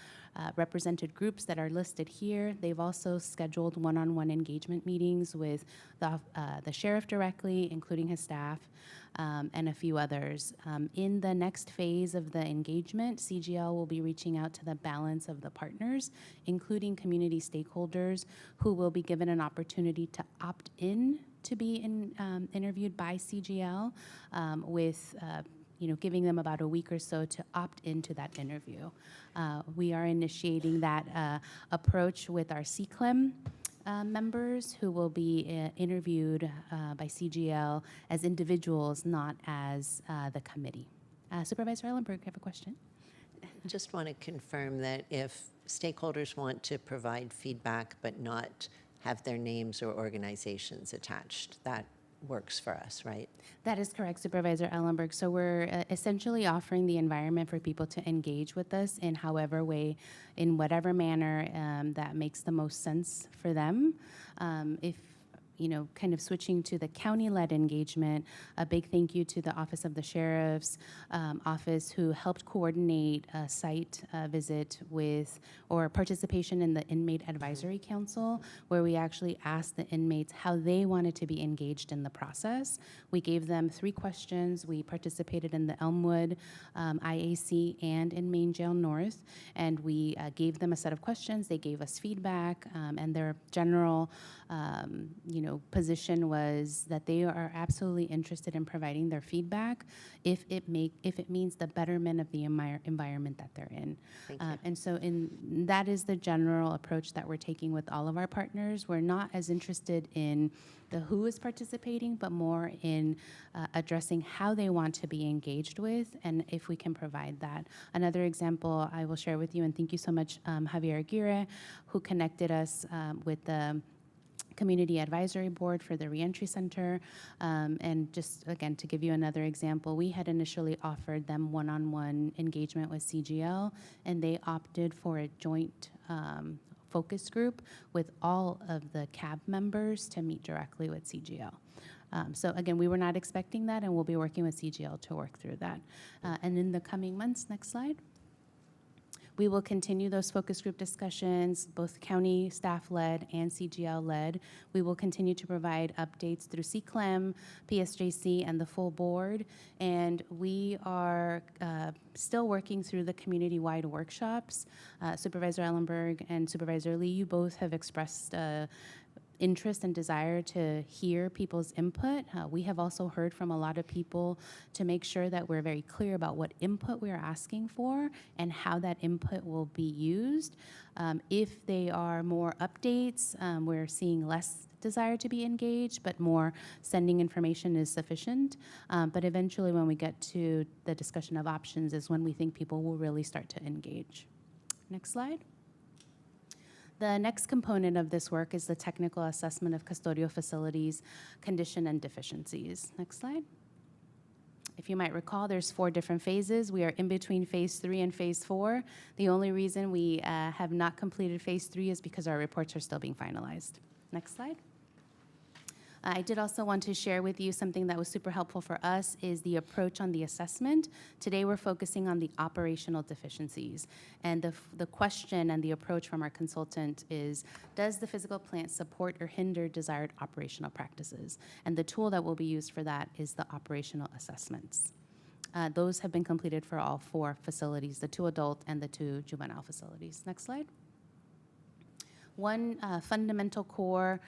represented groups that are listed here. They've also scheduled one-on-one engagement meetings with the sheriff directly, including his staff, and a few others. In the next phase of the engagement, CGL will be reaching out to the balance of the partners, including community stakeholders, who will be given an opportunity to opt in to be interviewed by CGL, with giving them about a week or so to opt into that interview. We are initiating that approach with our CCLEM members, who will be interviewed by CGL as individuals, not as the committee. Supervisor Ellenberg, I have a question. Just want to confirm that if stakeholders want to provide feedback but not have their names or organizations attached, that works for us, right? That is correct, Supervisor Ellenberg. So we're essentially offering the environment for people to engage with us in however way, in whatever manner that makes the most sense for them. If kind of switching to the county-led engagement, a big thank you to the Office of the Sheriff's Office, who helped coordinate a site visit with, or participation in the Inmate Advisory Council, where we actually asked the inmates how they wanted to be engaged in the process. We gave them 3 questions. We participated in the Elmwood IAC and in Main Jail North, and we gave them a set of questions. They gave us feedback, and their general position was that they are absolutely interested in providing their feedback if it means the betterment of the environment that they're in. And so that is the general approach that we're taking with all of our partners. We're not as interested in the who is participating, but more in addressing how they want to be engaged with, and if we can provide that. Another example I will share with you, and thank you so much, Javier Aguirre, who connected us with the Community Advisory Board for the Reentry Center. And just, again, to give you another example, we had initially offered them one-on-one engagement with CGL, and they opted for a joint focus group with all of the CAB members to meet directly with CGL. So again, we were not expecting that, and we'll be working with CGL to work through that. And in the coming months, next slide, we will continue those focus group discussions, both county staff-led and CGL-led. We will continue to provide updates through CCLEM, PSJC, and the full board. And we are still working through the community-wide workshops. Supervisor Ellenberg and Supervisor Lee, you both have expressed interest and desire to hear people's input. We have also heard from a lot of people to make sure that we're very clear about what input we're asking for and how that input will be used. If they are more updates, we're seeing less desire to be engaged, but more sending information is sufficient. But eventually, when we get to the discussion of options is when we think people will really start to engage. Next slide. The next component of this work is the technical assessment of custodial facilities, condition and deficiencies. Next slide. If you might recall, there's 4 different phases. We are in between phase 3 and phase 4. The only reason we have not completed phase 3 is because our reports are still being finalized. Next slide. I did also want to share with you something that was super helpful for us is the approach on the assessment. Today we're focusing on the operational deficiencies. And the question and the approach from our consultant is, does the physical plant support or hinder desired operational practices? And the tool that will be used for that is the operational assessments. Those have been completed for all 4 facilities, the 2 adult and the 2 juvenile facilities. Next slide. One fundamental core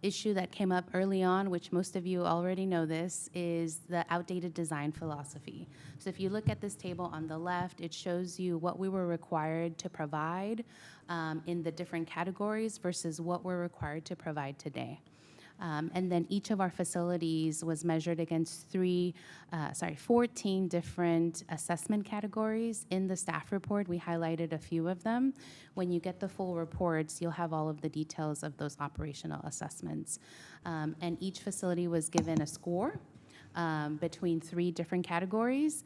issue that came up early on, which most of you already know this, is the outdated design philosophy. So if you look at this table on the left, it shows you what we were required to provide in the different categories versus what we're required to provide today. And then each of our facilities was measured against 14 different assessment categories. In the staff report, we highlighted a few of them. When you get the full reports, you'll have all of the details of those operational assessments. And each facility was given a score between 3 different categories,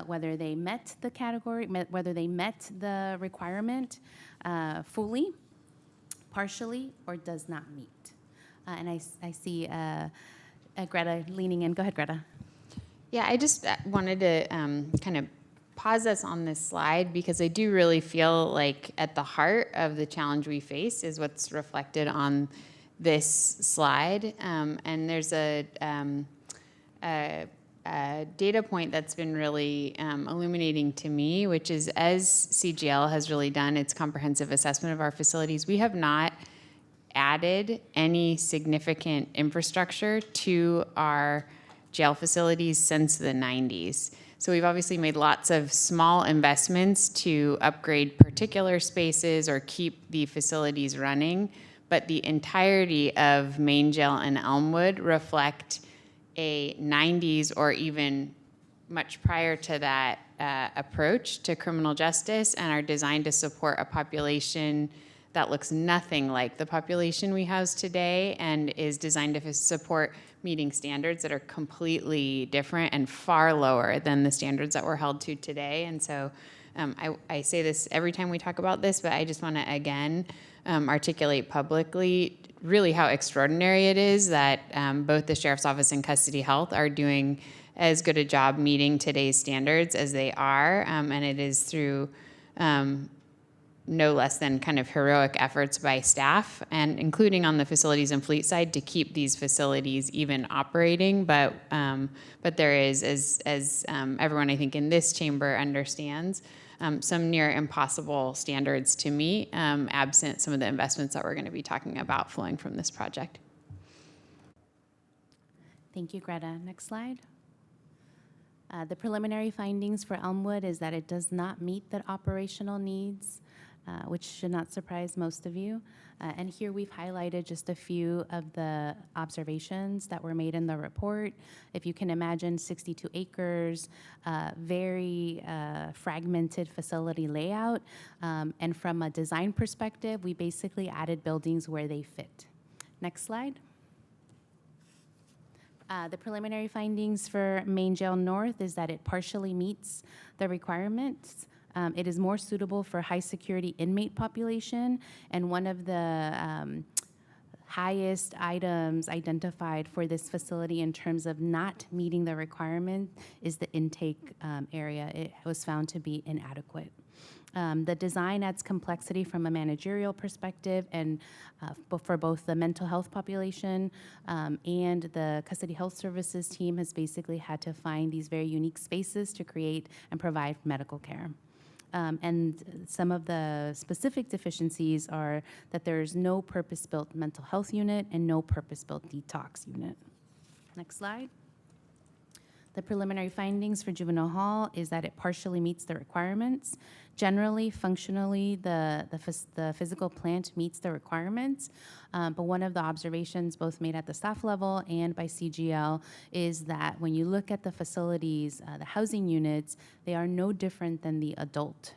whether they met the requirement fully, partially, or does not meet. And I see Greta leaning in. Go ahead, Greta. Yeah, I just wanted to kind of pause us on this slide because I do really feel like at the heart of the challenge we face is what's reflected on this slide. And there's a data point that's been really illuminating to me, which is as CGL has really done its comprehensive assessment of our facilities, we have not added any significant infrastructure to our jail facilities since the 90s. So we've obviously made lots of small investments to upgrade particular spaces or keep the facilities running, but the entirety of Main Jail and Elmwood reflect a 90s or even much prior to that approach to criminal justice and are designed to support a population that looks nothing like the population we house today and is designed to support meeting standards that are completely different and far lower than the standards that we're held to today. And so I say this every time we talk about this, but I just want to again articulate publicly really how extraordinary it is that both the Sheriff's Office and Custody Health are doing as good a job meeting today's standards as they are. And it is through no less than kind of heroic efforts by staff, and including on the facilities and fleet side to keep these facilities even operating. But there is, as everyone I think in this chamber understands, some near impossible standards to meet, absent some of the investments that we're going to be talking about flowing from this project. Thank you, Greta. Next slide. The preliminary findings for Elmwood is that it does not meet the operational needs, which should not surprise most of you. And here we've highlighted just a few of the observations that were made in the report. If you can imagine 62 acres, very fragmented facility layout. And from a design perspective, we basically added buildings where they fit. Next slide. The preliminary findings for Main Jail North is that it partially meets the requirements. It is more suitable for high security inmate population, and one of the highest items identified for this facility in terms of not meeting the requirement is the intake area. It was found to be inadequate. The design adds complexity from a managerial perspective and for both the mental health population and the custody health services team has basically had to find these very unique spaces to create and provide medical care. And some of the specific deficiencies are that there's no purpose-built mental health unit and no purpose-built detox unit. Next slide. The preliminary findings for juvenile hall is that it partially meets the requirements. Generally, functionally, the physical plant meets the requirements, but one of the observations both made at the staff level and by CGL is that when you look at the facilities, the housing units, they are no different than the adult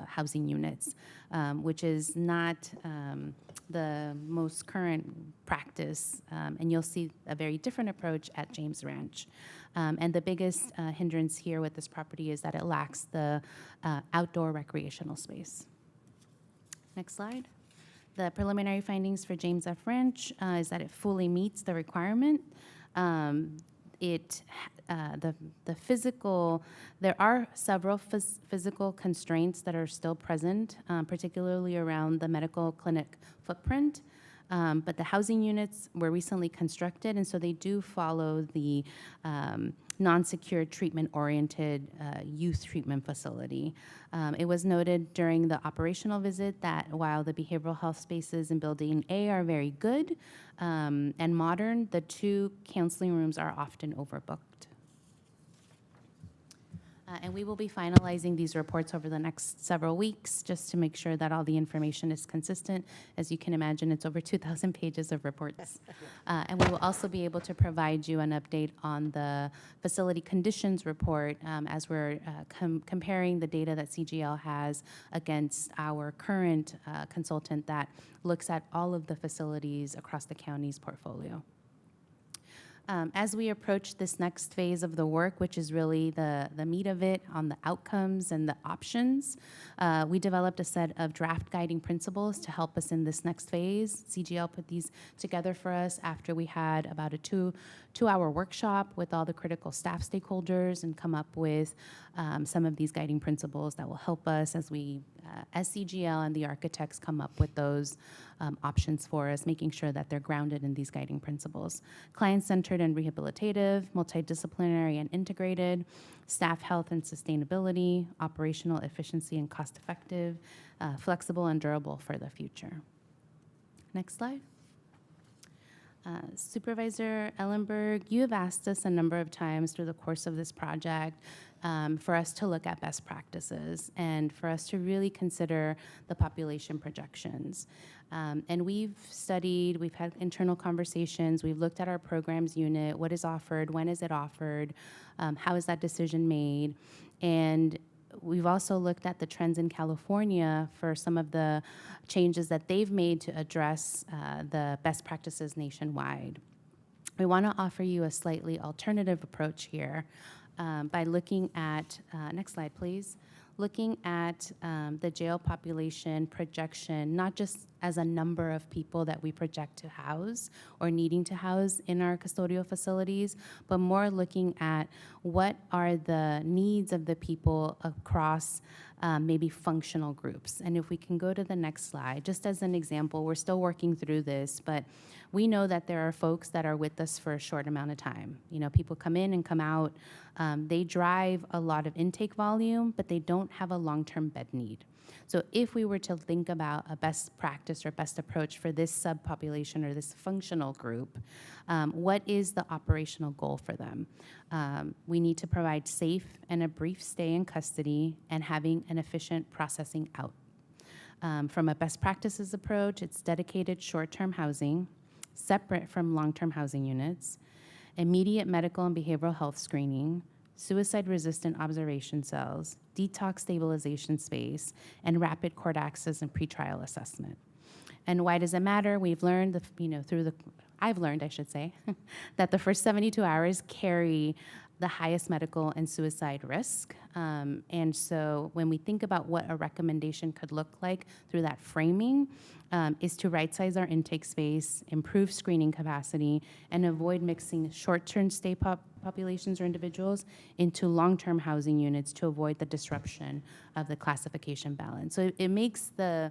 housing units, which is not the most current practice, and you'll see a very different approach at James Ranch. And the biggest hindrance here with this property is that it lacks the outdoor recreational space. Next slide. The preliminary findings for James F. Ranch is that it fully meets the requirement. There are several physical constraints that are still present, particularly around the medical clinic footprint. But the housing units were recently constructed, and so they do follow the non-secure treatment-oriented youth treatment facility. It was noted during the operational visit that while the behavioral health spaces in Building A are very good and modern, the 2 counseling rooms are often overbooked. And we will be finalizing these reports over the next several weeks just to make sure that all the information is consistent. As you can imagine, it's over 2,000 pages of reports. And we will also be able to provide you an update on the facility conditions report as we're comparing the data that CGL has against our current consultant that looks at all of the facilities across the county's portfolio. As we approach this next phase of the work, which is really the meat of it on the outcomes and the options, we developed a set of draft guiding principles to help us in this next phase. CGL put these together for us after we had about a two-hour workshop with all the critical staff stakeholders and come up with some of these guiding principles that will help us as we, as CGL and the architects come up with those options for us, making sure that they're grounded in these guiding principles. Client-centered and rehabilitative, multidisciplinary and integrated, staff health and sustainability, operational efficiency and cost-effective, flexible and durable for the future. Next slide. Supervisor Ellenberg, you have asked us a number of times through the course of this project for us to look at best practices and for us to really consider the population projections. And we've studied, we've had internal conversations, we've looked at our programs unit, what is offered, when is it offered, how is that decision made, and we've also looked at the trends in California for some of the changes that they've made to address the best practices nationwide. We want to offer you a slightly alternative approach here by looking at, next slide please, looking at the jail population projection, not just as a number of people that we project to house or needing to house in our custodial facilities, but more looking at what are the needs of the people across maybe functional groups. And if we can go to the next slide, just as an example, we're still working through this, but we know that there are folks that are with us for a short amount of time. You know, people come in and come out. They drive a lot of intake volume, but they don't have a long-term bed need. So if we were to think about a best practice or best approach for this subpopulation or this functional group, what is the operational goal for them? We need to provide safe and a brief stay in custody and having an efficient processing out. From a best practices approach, it's dedicated short-term housing, separate from long-term housing units, immediate medical and behavioral health screening, suicide-resistant observation cells, detox stabilization space, and rapid court access and pretrial assessment. And why does it matter? We've learned, I've learned, I should say, that the first 72 hours carry the highest medical and suicide risk. And so when we think about what a recommendation could look like through that framing, is to right-size our intake space, improve screening capacity, and avoid mixing short-term stay populations or individuals into long-term housing units to avoid the disruption of the classification balance. So it makes the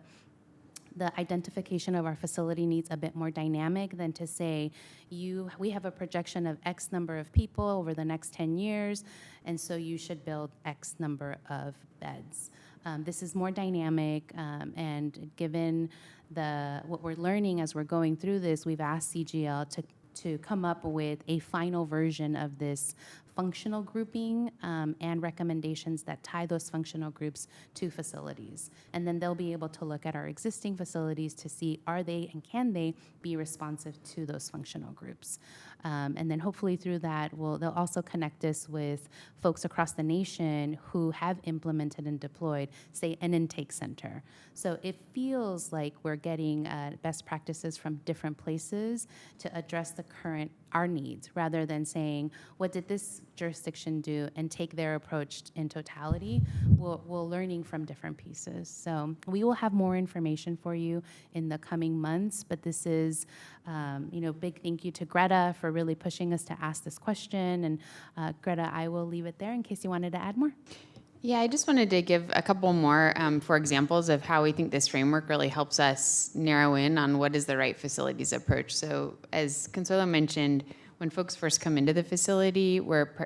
identification of our facility needs a bit more dynamic than to say, we have a projection of X number of people over the next 10 years, and so you should build X number of beds. This is more dynamic, and given what we're learning as we're going through this, we've asked CGL to come up with a final version of this functional grouping and recommendations that tie those functional groups to facilities. And then they'll be able to look at our existing facilities to see are they and can they be responsive to those functional groups. And then hopefully through that, they'll also connect us with folks across the nation who have implemented and deployed, say, an intake center. So it feels like we're getting best practices from different places to address our needs, rather than saying, what did this jurisdiction do, and take their approach in totality. We're learning from different pieces. So we will have more information for you in the coming months, but this is, big thank you to Greta for really pushing us to ask this question. And Greta, I will leave it there in case you wanted to add more. Yeah, I just wanted to give a couple more for examples of how we think this framework really helps us narrow in on what is the right facilities approach. So as Consuelo mentioned, when folks first come into the facility,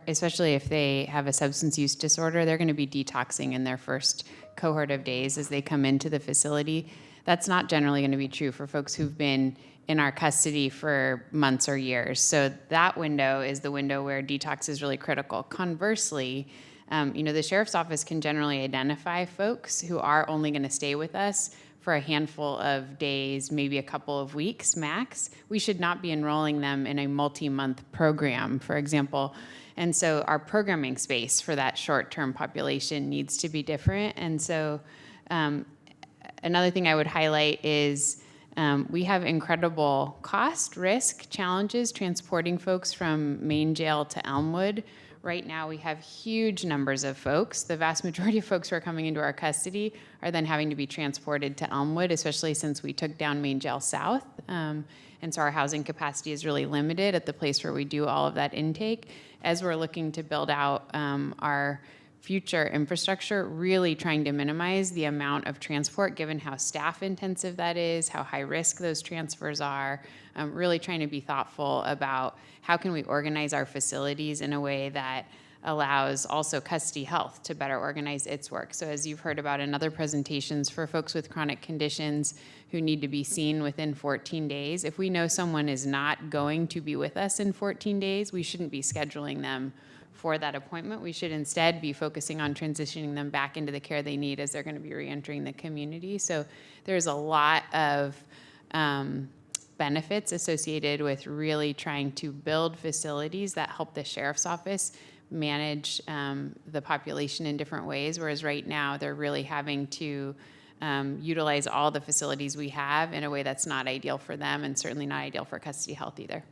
especially if they have a substance use disorder, they're going to be detoxing in their first cohort of days as they come into the facility. That's not generally going to be true for folks who've been in our custody for months or years. So that window is the window where detox is really critical. Conversely, The sheriff's office can generally identify folks who are only going to stay with us for a handful of days, maybe a couple of weeks max. We should not be enrolling them in a multi-month program, for example. And so our programming space for that short-term population needs to be different. And so another thing I would highlight is we have incredible cost, risk, challenges transporting folks from main jail to Elmwood. Right now, we have huge numbers of folks. The vast majority of folks who are coming into our custody are then having to be transported to Elmwood, especially since we took down Main Jail South. And so our housing capacity is really limited at the place where we do all of that intake. As we're looking to build out our future infrastructure, really trying to minimize the amount of transport given how staff intensive that is, how high risk those transfers are, really trying to be thoughtful about how can we organize our facilities in a way that allows also custody health to better organize its work. So as you've heard about in other presentations, for folks with chronic conditions who need to be seen within 14 days, if we know someone is not going to be with us in 14 days, we shouldn't be scheduling them for that appointment. We should instead be focusing on transitioning them back into the care they need as they're going to be reentering the community. So there's a lot of benefits associated with really trying to build facilities that help the sheriff's office manage the population in different ways, whereas right now they're really having to utilize all the facilities we have in a way that's not ideal for them and certainly not ideal for custody health either.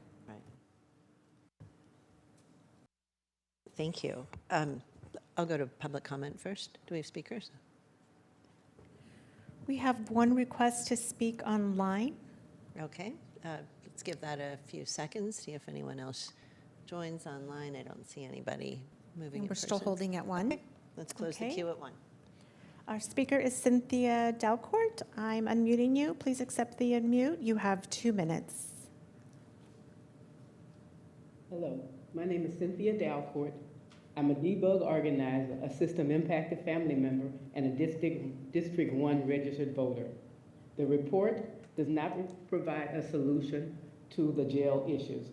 Thank you. I'll go to public comment first. Do we have speakers? We have one request to speak online. Okay, let's give that a few seconds, see if anyone else joins online. I don't see anybody moving. We're still holding at one. Okay, let's close the Okay. queue at 1. Our speaker is Cynthia Dalcourt. I'm unmuting you. Please accept the unmute. You have 2 minutes. Hello, my name is Cynthia Dalcourt. I'm a debug organizer, a system impacted family member, and a District 1 registered voter. The report does not provide a solution to the jail issues.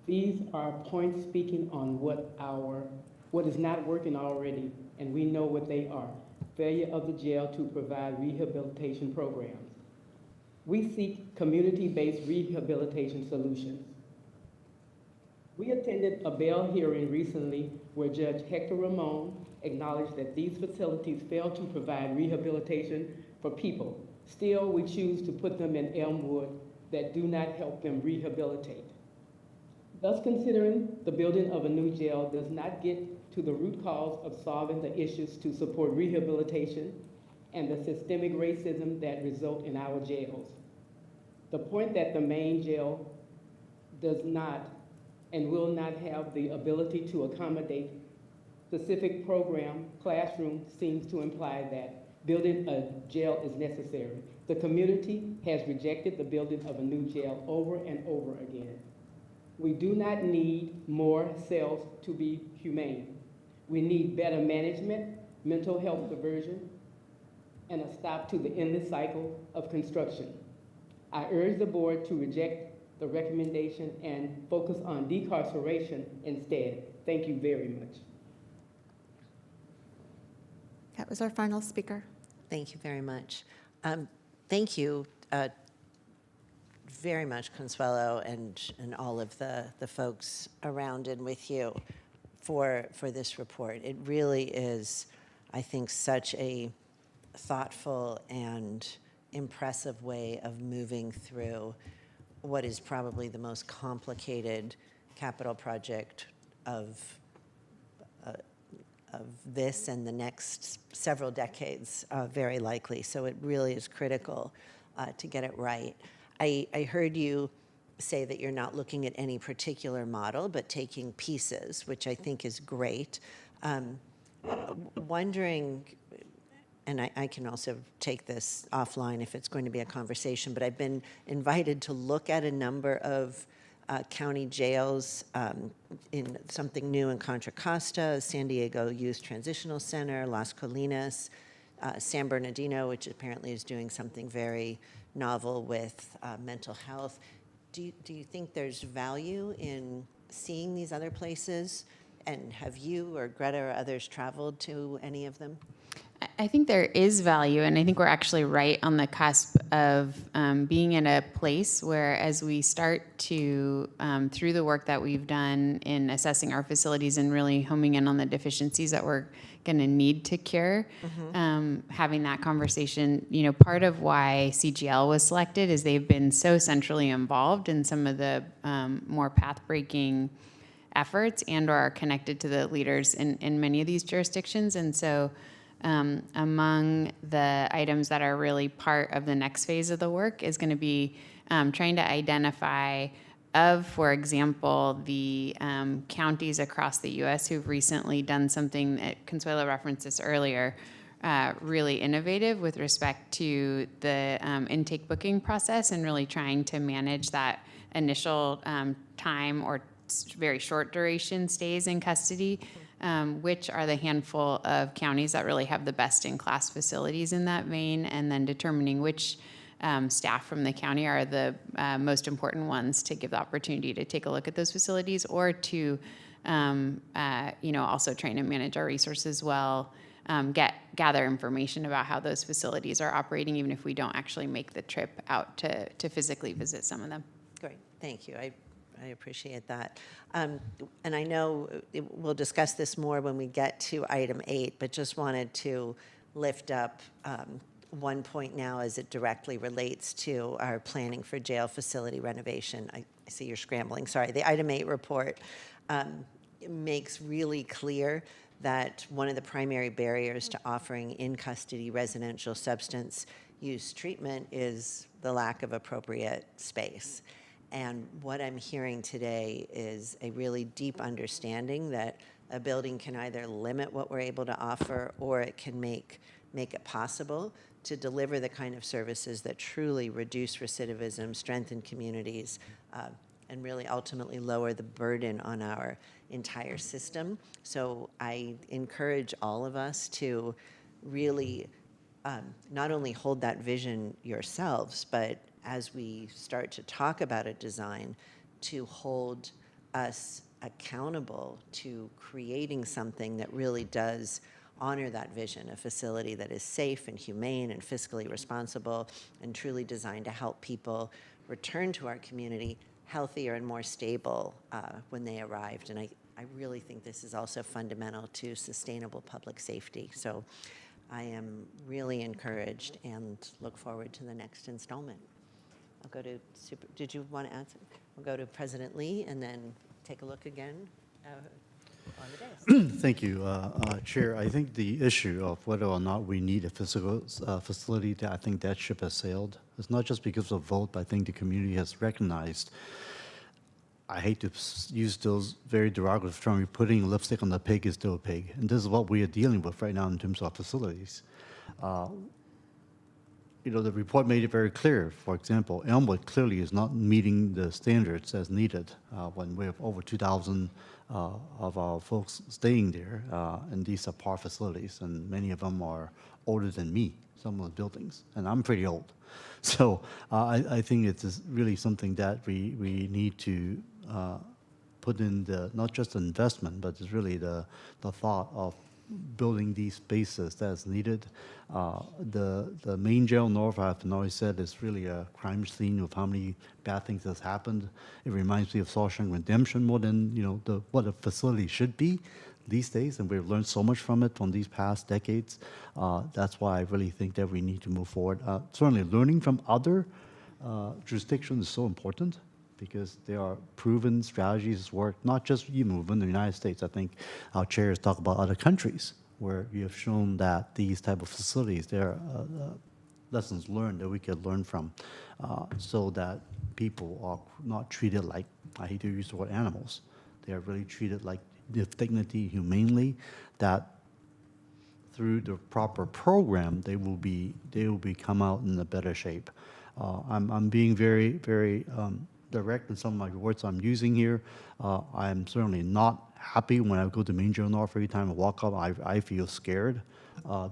These are points speaking on what is not working already, and we know what they are. Failure of the jail to provide rehabilitation programs. We seek community-based rehabilitation solutions. We attended a bail hearing recently where Judge Hector Ramon acknowledged that these facilities fail to provide rehabilitation for people. Still, we choose to put them in Elmwood that do not help them rehabilitate. Thus, considering the building of a new jail does not get to the root cause of solving the issues to support rehabilitation and the systemic racism that result in our jails. The point that the main jail does not and will not have the ability to accommodate specific program, classroom seems to imply that building a jail is necessary. The community has rejected the building of a new jail over and over again. We do not need more cells to be humane. We need better management, mental health diversion, and a stop to the endless cycle of construction. I urge the board to reject the recommendation and focus on decarceration instead. Thank you very much. That was our final speaker. Thank you very much. Thank you very much, Consuelo, and all of the folks around and with you for this report. It really is, I think, such a thoughtful and impressive way of moving through what is probably the most complicated capital project of this and the next several decades, very likely. So it really is critical to get it right. I heard you say that you're not looking at any particular model, but taking pieces, which I think is great. Wondering, and I can also take this offline if it's going to be a conversation, but I've been invited to look at a number of county jails in something new in Contra Costa, San Diego Youth Transitional Center, Las Colinas, San Bernardino, which apparently is doing something very novel with mental health. Do you think there's value in seeing these other places And have you or Greta or others traveled to any of them? I think there is value, and I think we're actually right on the cusp of being in a place where, as we start to, through the work that we've done in assessing our facilities and really homing in on the deficiencies that we're going to need to cure, having that conversation, part of why CGL was selected is they've been so centrally involved in some of the more path-breaking efforts and or are connected to the leaders in many of these jurisdictions. And so among the items that are really part of the next phase of the work is going to be trying to identify for example, the counties across the U.S. who've recently done something that Consuelo referenced this earlier, really innovative with respect to the intake booking process and really trying to manage that initial time or very short duration stays in custody, which are the handful of counties that really have the best-in-class facilities in that vein, and then determining which staff from the county are the most important ones to give the opportunity to take a look at those facilities, or to, also trying to manage our resources well, gather information about how those facilities are operating, even if we don't actually make the trip out to physically visit some of them. Great, thank you. I appreciate that. And I know we'll discuss this more when we get to item 8, but just wanted to lift up one point now as it directly relates to our planning for jail facility renovation. I see you're scrambling, sorry. The item 8 report makes really clear that one of the primary barriers to offering in-custody residential substance use treatment is the lack of appropriate space. And what I'm hearing today is a really deep understanding that a building can either limit what we're able to offer, or it can make it possible to deliver the kind of services that truly reduce recidivism, strengthen communities, and really ultimately lower the burden on our entire system. So I encourage all of us to really not only hold that vision yourselves, but as we start to talk about a design, to hold us accountable to creating something that really does honor that vision, a facility that is safe and humane and fiscally responsible and truly designed to help people return to our community healthier and more stable when they arrived. And I really think this is also fundamental to sustainable public safety. So I am really encouraged and look forward to the next installment. I'll go to did you want to answer? We'll go to President Lee and then take a look again on the dais. Thank you, Chair. I think the issue of whether or not we need a physical facility, I think that ship has sailed. It's not just because of vote, but I think the community has recognized. I hate to use those very derogatory terms. Putting lipstick on the pig is still a pig. And this is what we are dealing with right now in terms of facilities. The report made it very clear. For example, Elmwood clearly is not meeting the standards as needed when we have over 2,000 of our folks staying there. And these are par facilities, and many of them are older than me, some of the buildings, and I'm pretty old. So I think it's really something that we need to put in not just the investment, but it's really the thought of building these spaces that's needed. The main jail north, I've always said, is really a crime scene of how many bad things has happened. It reminds me of Shawshank Redemption more than what a facility should be these days, and we've learned so much from it from these past decades. That's why I really think that we need to move forward. Certainly learning from other jurisdictions is so important, because there are proven strategies work, not just even within the United States. I think our chairs talk about other countries where you have shown that these type of facilities, there are lessons learned that we could learn from, so that people are not treated like, I hate to use the word animals, they are really treated like with dignity, humanely, that through the proper program, they will come out in a better shape. I'm being very, very direct in some of my words I'm using here. I'm certainly not happy when I go to Main Jail North. Every time I walk up, I feel scared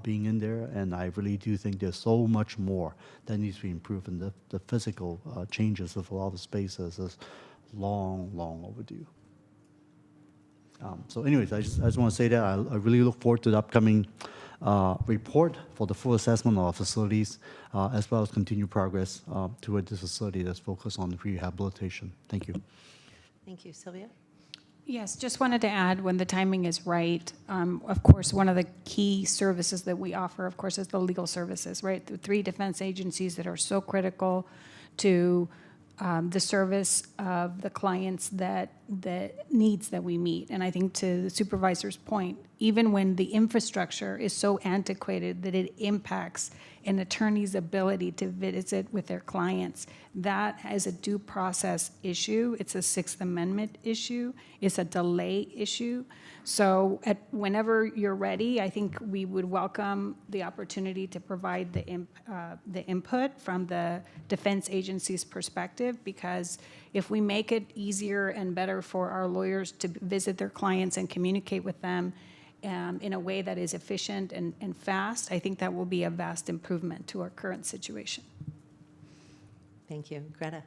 being in there, and I really do think there's so much more that needs to be improved, and the physical changes of a lot of spaces is long, long overdue. So anyways, I just want to say that I really look forward to the upcoming report for the full assessment of our facilities, as well as continued progress toward this facility that's focused on rehabilitation. Thank you. Thank you. Sylvia? Yes, just wanted to add, when the timing is right, of course, one of the key services that we offer, of course, is the legal services, right? The 3 defense agencies that are so critical to the service of the clients the needs that we meet. And I think to the supervisor's point, even when the infrastructure is so antiquated that it impacts an attorney's ability to visit with their clients, that is a due process issue. It's a Sixth Amendment issue. It's a delay issue. So whenever you're ready, I think we would welcome the opportunity to provide the input from the defense agency's perspective, because if we make it easier and better for our lawyers to visit their clients and communicate with them in a way that is efficient and fast, I think that will be a vast improvement to our current situation. Thank you. Greta?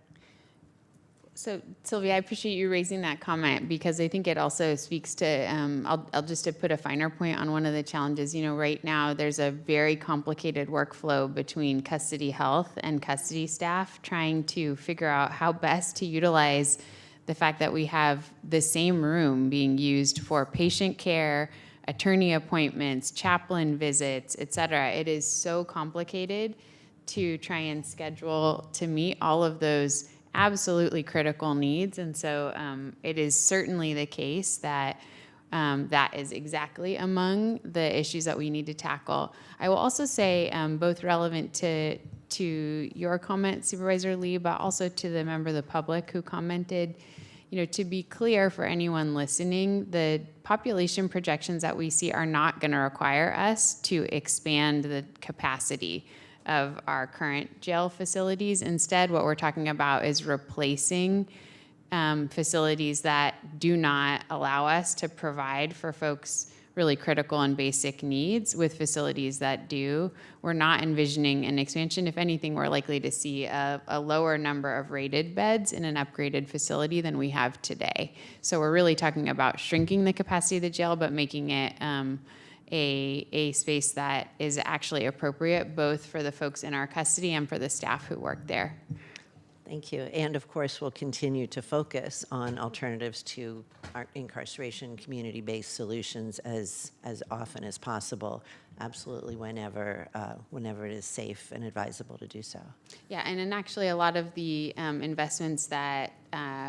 So Sylvia, I appreciate you raising that comment, because I think it also speaks to, I'll just to put a finer point on one of the challenges. You know, right now there's a very complicated workflow between custody health and custody staff trying to figure out how best to utilize the fact that we have the same room being used for patient care, attorney appointments, chaplain visits, et cetera. It is so complicated to try and schedule to meet all of those absolutely critical needs. And so it is certainly the case that that is exactly among the issues that we need to tackle. I will also say, both relevant to your comment, Supervisor Lee, but also to the member of the public who commented, you know, to be clear for anyone listening, the population projections that we see are not going to require us to expand the capacity of our current jail facilities. Instead, what we're talking about is replacing facilities that do not allow us to provide for folks really critical and basic needs with facilities that do. We're not envisioning an expansion. If anything, we're likely to see a lower number of rated beds in an upgraded facility than we have today. So we're really talking about shrinking the capacity of the jail, but making it a space that is actually appropriate both for the folks in our custody and for the staff who work there. Thank you. And of course, we'll continue to focus on alternatives to our incarceration, community-based solutions as often as possible, absolutely whenever it is safe and advisable to do so. Yeah, and actually a lot of the investments that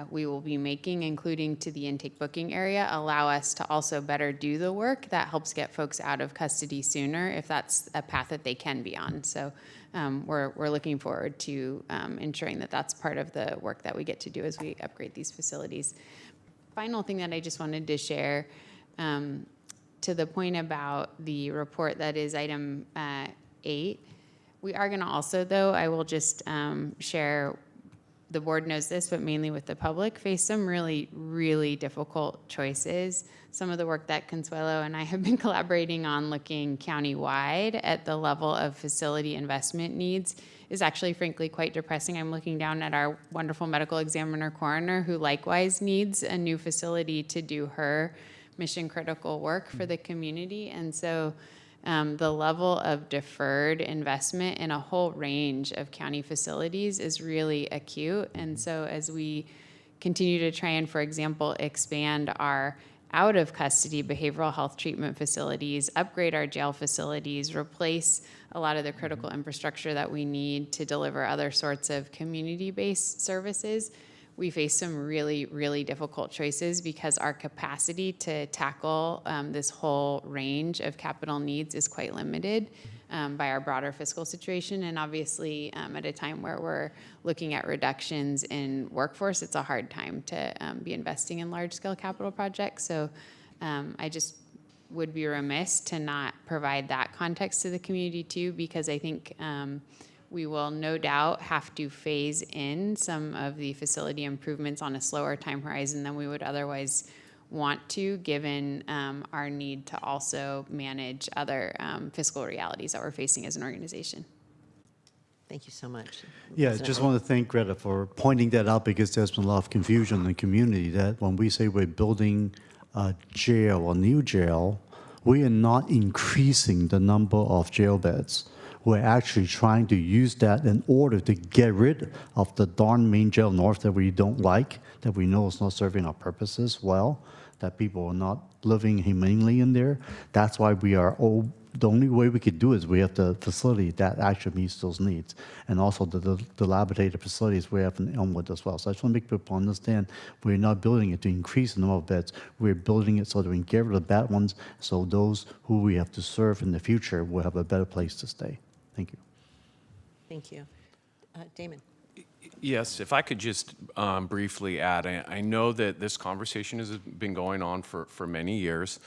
we will be making, including to the intake booking area, allow us to also better do the work that helps get folks out of custody sooner if that's a path that they can be on. So we're looking forward to ensuring that that's part of the work that we get to do as we upgrade these facilities. Final thing that I just wanted to share, to the point about the report that is item 8, we are going to also, though, I will just share, the board knows this, but mainly with the public, face some really, really difficult choices. Some of the work that Consuelo and I have been collaborating on looking countywide at the level of facility investment needs is actually, frankly, quite depressing. I'm looking down at our wonderful medical examiner coroner, who likewise needs a new facility to do her mission critical work for the community. And so the level of deferred investment in a whole range of county facilities is really acute. And so as we continue to try and, for example, expand our out of custody behavioral health treatment facilities, upgrade our jail facilities, replace a lot of the critical infrastructure that we need to deliver other sorts of community-based services, we face some really, really difficult choices because our capacity to tackle this whole range of capital needs is quite limited by our broader fiscal situation. And obviously, at a time where we're looking at reductions in workforce, it's a hard time to be investing in large-scale capital projects. So I just would be remiss to not provide that context to the community too, because I think we will no doubt have to phase in some of the facility improvements on a slower time horizon than we would otherwise want to, given our need to also manage other fiscal realities that we're facing as an organization. Thank you so much. Yeah, I just want to thank Greta for pointing that out, because there's been a lot of confusion in the community that when we say we're building jail, a new jail, we are not increasing the number of jail beds. We're actually trying to use that in order to get rid of the darn main jail north that we don't like, that we know is not serving our purposes well, that people are not living humanely in there. That's why the only way we could do it is we have the facility that actually meets those needs. And also the dilapidated facilities we have in Elmwood as well. So I just want to make people understand we're not building it to increase the number of beds. We're building it so that we can get rid of the bad ones, so those who we have to serve in the future will have a better place to stay. Thank you. Thank you. Damon? Yes, if I could just briefly add, I know that this conversation has been going on for many years,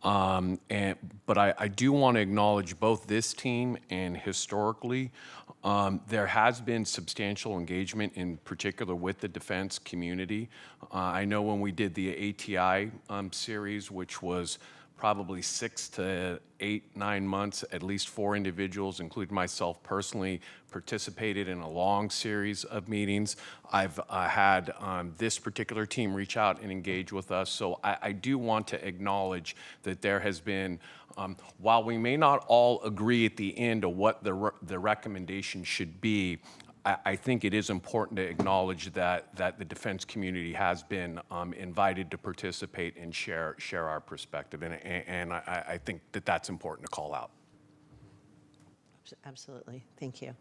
but I do want to acknowledge both this team and historically, there has been substantial engagement, in particular with the defense community. I know when we did the ATI series, which was probably 6 to 8, 9 months, at least 4 individuals, including myself personally, participated in a long series of meetings. I've had this particular team reach out and engage with us. So I do want to acknowledge that there has been, while we may not all agree at the end of what the recommendation should be, I think it is important to acknowledge that the defense community has been invited to participate and share our perspective, and I think that that's important to call out. Absolutely. Thank you.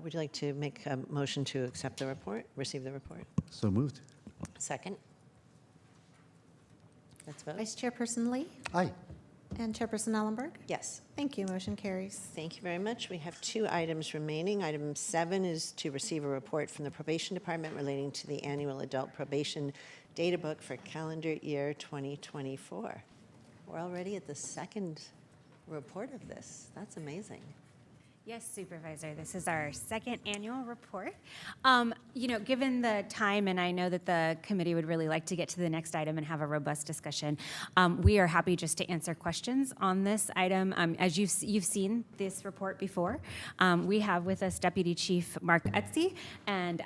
Would you like to make a motion to accept the report, receive the report? So moved. Second? Let's vote. Vice Chairperson Lee Aye. and Chairperson Ellenberg? Yes. Thank you. Motion carries. Thank you very much. We have 2 items remaining. Item 7 is to receive a report from the Probation Department relating to the annual adult probation data book for calendar year 2024. We're already at the second report of this. That's amazing. Yes, Supervisor, this is our second annual report. Given the time, and I know that the committee would really like to get to the next item and have a robust discussion, we are happy just to answer questions on this item. As you've seen this report before, we have with us Deputy Chief Mark Utze and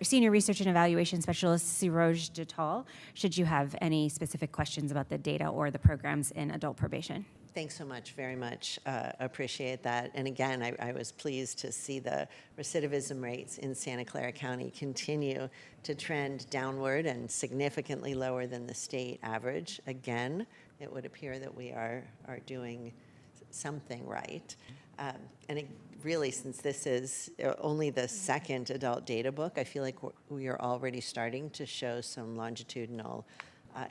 Senior Research and Evaluation Specialist Siroj Datal, should you have any specific questions about the data or the programs in adult probation. Thanks so much, very much. Appreciate that. And again, I was pleased to see the recidivism rates in Santa Clara County continue to trend downward and significantly lower than the state average. Again, it would appear that we are doing something right. Really, since this is only the second adult data book, I feel like we are already starting to show some longitudinal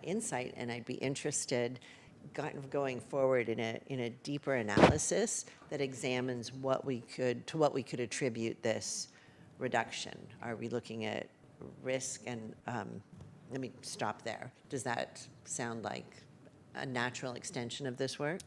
insight, and I'd be interested going forward in a deeper analysis that examines to what we could attribute this reduction. Are we looking at risk? And let me stop there. Does that sound like a natural extension of this work?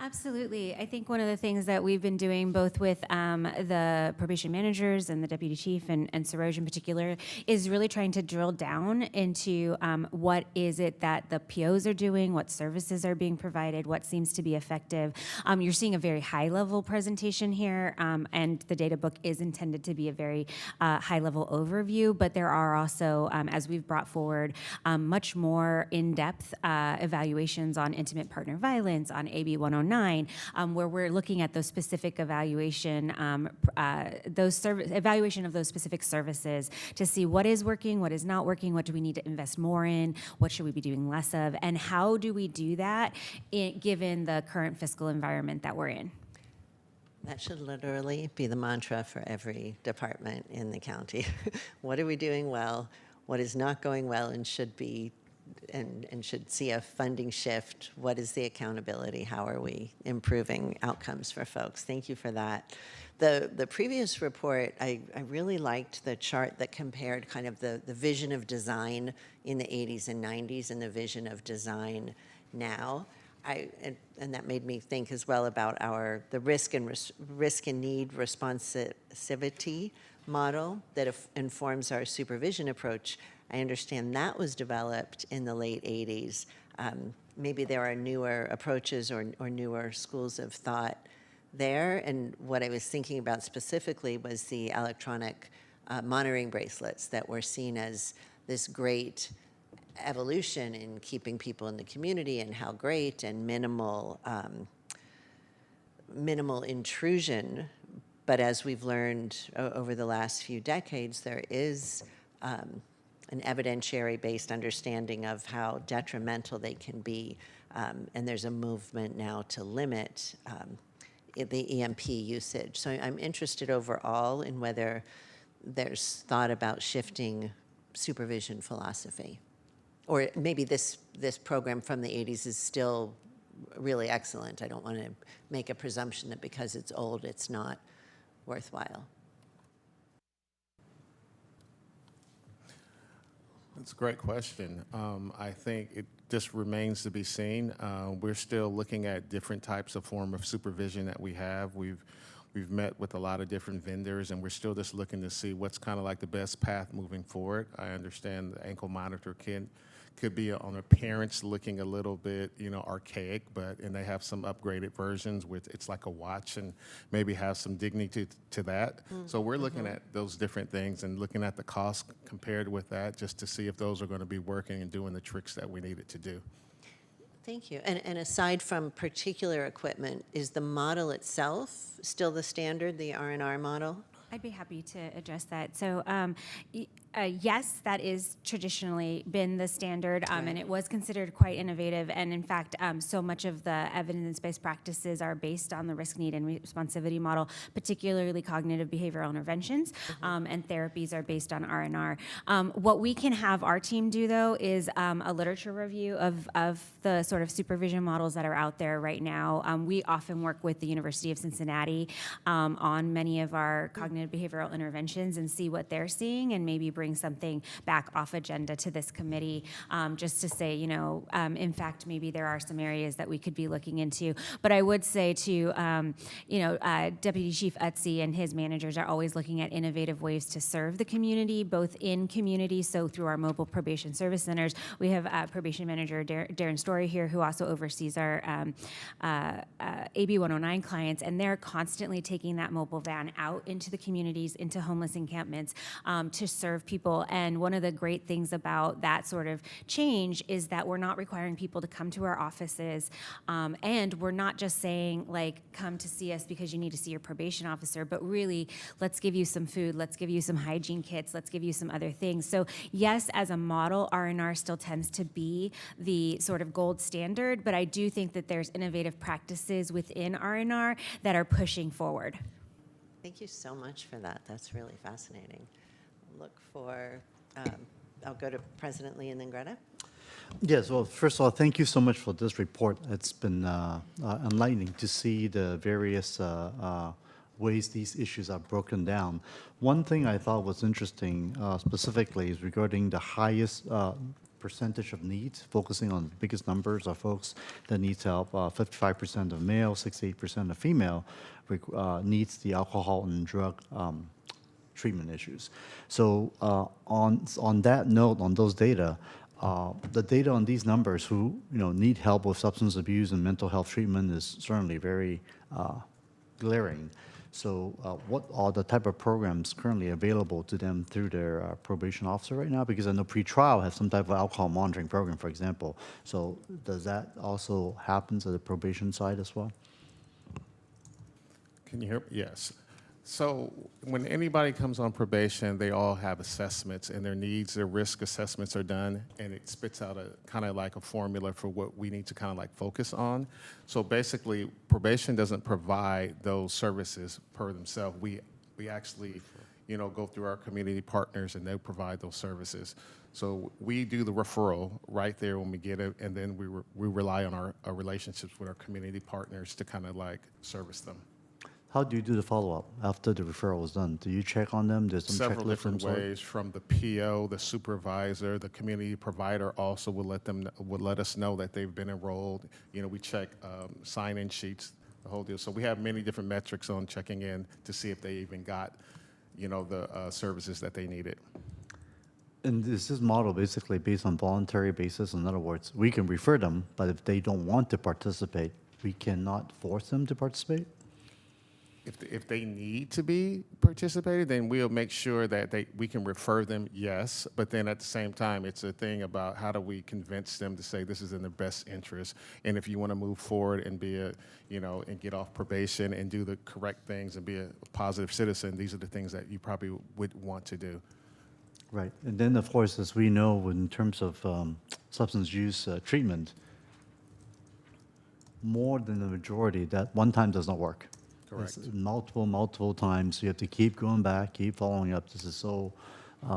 Absolutely. I think one of the things that we've been doing both with the probation managers and the deputy chief and Siroj in particular is really trying to drill down into what is it that the POs are doing, what services are being provided, what seems to be effective. You're seeing a very high level presentation here, and the data book is intended to be a very high level overview, but there are also, as we've brought forward, much more in-depth evaluations on intimate partner violence, on AB 109, where we're looking at those specific evaluation of those specific services to see what is working, what is not working, what do we need to invest more in, what should we be doing less of, and how do we do that given the current fiscal environment that we're in. That should literally be the mantra for every department in the county. What are we doing well? What is not going well and should be and should see a funding shift? What is the accountability? How are we improving outcomes for folks? Thank you for that. The previous report, I really liked the chart that compared kind of the vision of design in the 80s and 90s and the vision of design now. And that made me think as well about the risk and need responsivity model that informs our supervision approach. I understand that was developed in the late 80s. Maybe there are newer approaches or newer schools of thought there. And what I was thinking about specifically was the electronic monitoring bracelets that were seen as this great evolution in keeping people in the community and how great and minimal intrusion. But as we've learned over the last few decades, there is an evidentiary-based understanding of how detrimental they can be. And there's a movement now to limit the EMP usage. So I'm interested overall in whether there's thought about shifting supervision philosophy. Or maybe this program from the 80s is still really excellent. I don't want to make a presumption that because it's old, it's not worthwhile. That's a great question. I think it just remains to be seen. We're still looking at different types of form of supervision that we have. We've met with a lot of different vendors, and we're still just looking to see what's kind of like the best path moving forward. I understand the ankle monitor could be on appearance looking a little bit, archaic, and they have some upgraded versions with it's like a watch and maybe have some dignity to that. So we're looking at those different things and looking at the cost compared with that just to see if those are going to be working and doing the tricks that we need it to do. Thank you. And aside from particular equipment, is the model itself still the standard, the R&R model? I'd be happy to address that. So, yes, that is traditionally been the standard, and it was considered quite innovative. And in fact, so much of the evidence-based practices are based on the risk, need, and responsivity model, particularly cognitive behavioral interventions, and therapies are based on R&R. What we can have our team do, though, is a literature review of the sort of supervision models that are out there right now. We often work with the University of Cincinnati on many of our cognitive behavioral interventions and see what they're seeing and maybe bring something back off agenda to this committee, just to say, in fact, maybe there are some areas that we could be looking into. But I would say to, Deputy Chief Utzi and his managers are always looking at innovative ways to serve the community, both in community, so through our mobile probation service centers. We have probation manager Darren Story here, who also oversees our AB 109 clients, and they're constantly taking that mobile van out into the communities, into homeless encampments, to serve people. And one of the great things about that sort of change is that we're not requiring people to come to our offices, and we're not just saying, like, come to see us because you need to see your probation officer, but really, let's give you some food, let's give you some hygiene kits, let's give you some other things. So yes, as a model, R&R still tends to be the sort of gold standard, but I do think that there's innovative practices within R&R that are pushing forward. Thank you so much for that. That's really fascinating. Look for, I'll go to President Lee and then Greta. Yes, well, first of all, thank you so much for this report. It's been enlightening to see the various ways these issues are broken down. One thing I thought was interesting specifically is regarding the highest percentage of needs, focusing on the biggest numbers of folks that needs help. 55% of male, 68% of female needs the alcohol and drug treatment issues. So on that note, on those data, the data on these numbers who need help with substance abuse and mental health treatment is certainly very glaring. So what are the type of programs currently available to them through their probation officer right now? Because I know pretrial have some type of alcohol monitoring program, for example. So does that also happen to the probation side as well? Can you hear me? Yes. So when anybody comes on probation, they all have assessments, and their needs, their risk assessments are done, and it spits out a kind of like a formula for what we need to kind of like focus on. So basically, probation doesn't provide those services per themselves. We actually, go through our community partners, and they provide those services. So we do the referral right there when we get it, and then we rely on our relationships with our community partners to kind of like service them. How do you do the follow-up after the referral is done? Do you check on them? There's some Several checklist different and so on? ways, from the PO, the supervisor, the community provider also will let us know that they've been enrolled. We check sign-in sheets, the whole deal. So we have many different metrics on checking in to see if they even got, the services that they needed. And is this model basically based on voluntary basis? In other words, we can refer them, but if they don't want to participate, we cannot force them to participate? if they need to be participated, then we'll make sure that we can refer them, yes. But then at the same time, it's a thing about how do we convince them to say this is in their best interest. And if you want to move forward and be and get off probation and do the correct things and be a positive citizen, these are the things that you probably would want to do. Right. And then, of course, as we know, in terms of substance use treatment, more than the majority, that one time does not work. Correct. It's multiple times. You have to keep going back, keep following up. This is so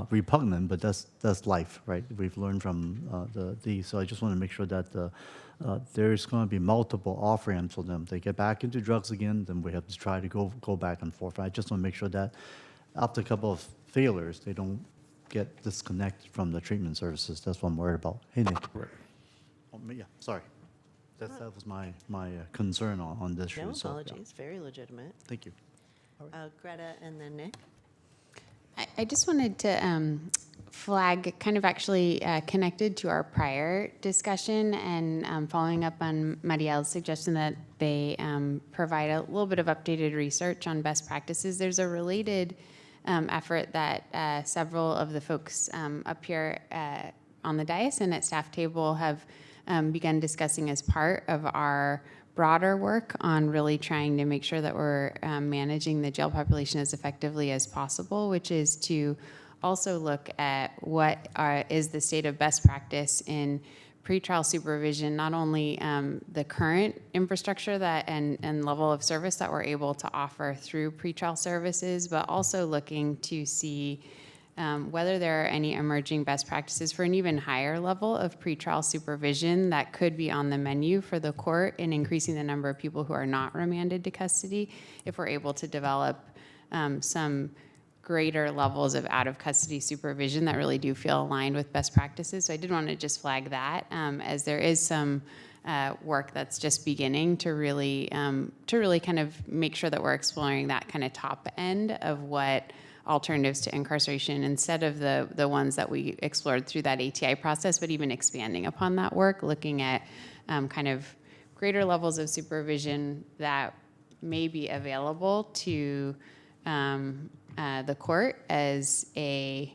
repugnant, but that's life, right? We've learned from these. So I just want to make sure that there's going to be multiple off-ramps for them. They get back into drugs again, then we have to try to go back and forth. I just want to make sure that after a couple of failures, they don't get disconnected from the treatment services. That's what I'm worried about. Hey, Nick. Right. Oh, yeah, sorry. That was my concern on this issue. No so, yeah. apologies, very legitimate. Thank you. Greta and then Nick. I just wanted to flag, kind of actually connected to our prior discussion and following up on Mariel's suggestion that they provide a little bit of updated research on best practices. There's a related effort that several of the folks up here on the dais and at staff table have begun discussing as part of our broader work on really trying to make sure that we're managing the jail population as effectively as possible, which is to also look at what is the state of best practice in pretrial supervision, not only the current infrastructure and level of service that we're able to offer through pretrial services, but also looking to see whether there are any emerging best practices for an even higher level of pretrial supervision that could be on the menu for the court in increasing the number of people who are not remanded to custody if we're able to develop some greater levels of out-of-custody supervision that really do feel aligned with best practices. So I did want to just flag that as there is some work that's just beginning to really kind of make sure that we're exploring that kind of top end of what alternatives to incarceration instead of the ones that we explored through that ATI process, but even expanding upon that work, looking at kind of greater levels of supervision that may be available to the court as a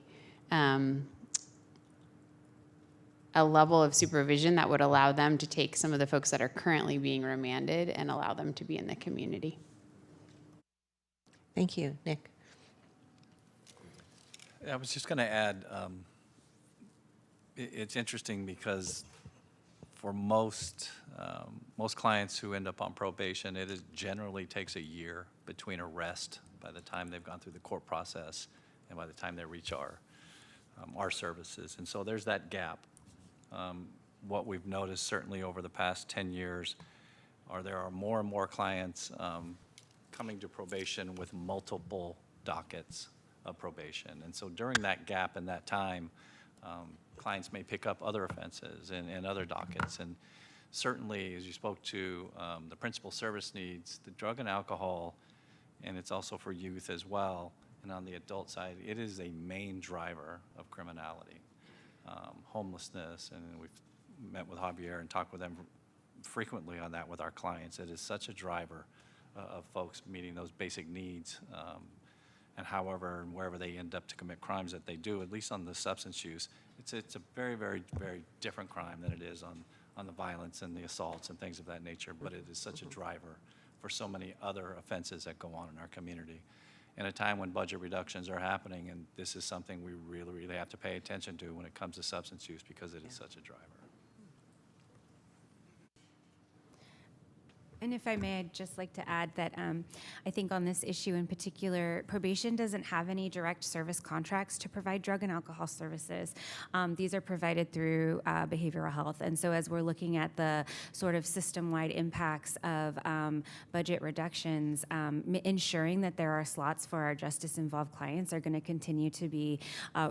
level of supervision that would allow them to take some of the folks that are currently being remanded and allow them to be in the community. Thank you. Nick. I was just going to add, it's interesting because for most clients who end up on probation, it generally takes a year between arrest by the time they've gone through the court process and by the time they reach our services. And so there's that gap. What we've noticed certainly over the past 10 years there are more and more clients coming to probation with multiple dockets of probation. And so during that gap and that time, clients may pick up other offenses and other dockets. And certainly, as you spoke to the principal service needs, the drug and alcohol, and it's also for youth as well, and on the adult side, it is a main driver of criminality. Homelessness, and we've met with Javier and talked with them frequently on that with our clients. It is such a driver of folks meeting those basic needs. And however and wherever they end up to commit crimes that they do, at least on the substance use, it's a very, very, very different crime than it is on the violence and the assaults and things of that nature, but it is such a driver for so many other offenses that go on in our community. In a time when budget reductions are happening, and this is something we really, really have to pay attention to when it comes to substance use because it is such a driver. And if I may, I'd just like to add that I think on this issue in particular, probation doesn't have any direct service contracts to provide drug and alcohol services. These are provided through behavioral health. And so as we're looking at the sort of system-wide impacts of budget reductions, ensuring that there are slots for our justice-involved clients are going to continue to be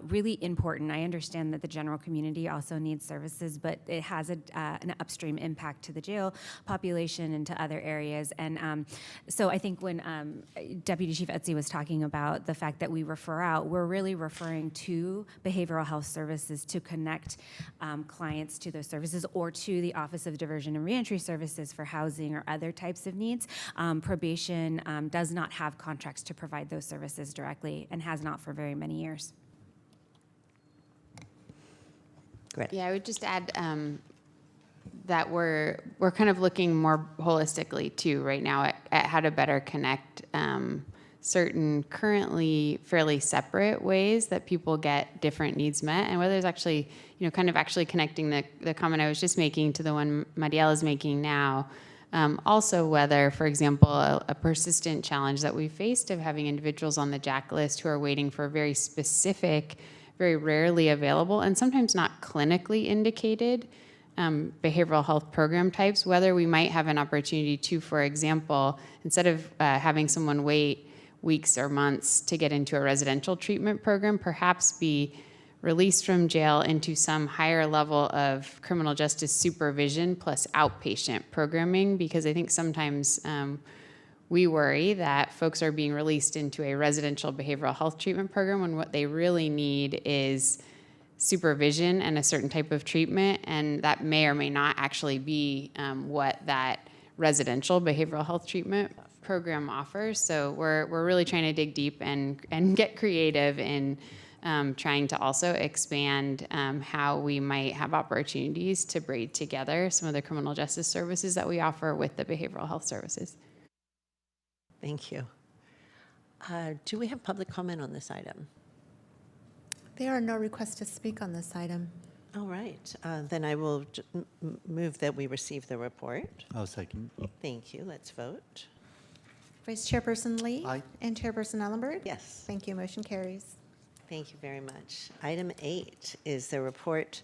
really important. I understand that the general community also needs services, but it has an upstream impact to the jail population and to other areas. And so I think when Deputy Chief Etzi was talking about the fact that we refer out, we're really referring to behavioral health services to connect clients to those services, or to the Office of Diversion and Reentry Services for housing or other types of needs. Probation does not have contracts to provide those services directly, and has not for very many years. Great. Yeah, I would just add that we're kind of looking more holistically too right now at how to better connect certain currently fairly separate ways that people get different needs met, and whether it's actually, kind of actually connecting the comment I was just making to the one Marielle is making now. Also, whether, for example, a persistent challenge that we faced of having individuals on the JAC list who are waiting for very specific, very rarely available, and sometimes not clinically indicated behavioral health program types, whether we might have an opportunity to, for example, instead of having someone wait weeks or months to get into a residential treatment program, perhaps be released from jail into some higher level of criminal justice supervision plus outpatient programming, because I think sometimes we worry that folks are being released into a residential behavioral health treatment program when what they really need is supervision and a certain type of treatment, and that may or may not actually be what that residential behavioral health treatment program offers. So we're really trying to dig deep and get creative in trying to also expand how we might have opportunities to braid together some of the criminal justice services that we offer with the behavioral health services. Thank you. Do we have public comment on this item? There are no requests to speak on this item. All right, then I will move that we receive the report. I'll second. Thank you. Let's vote. Vice Chairperson Lee? Aye. And Chairperson Ellenberg? Yes. Thank you. Motion carries. Thank you very much. Item 8 is the report,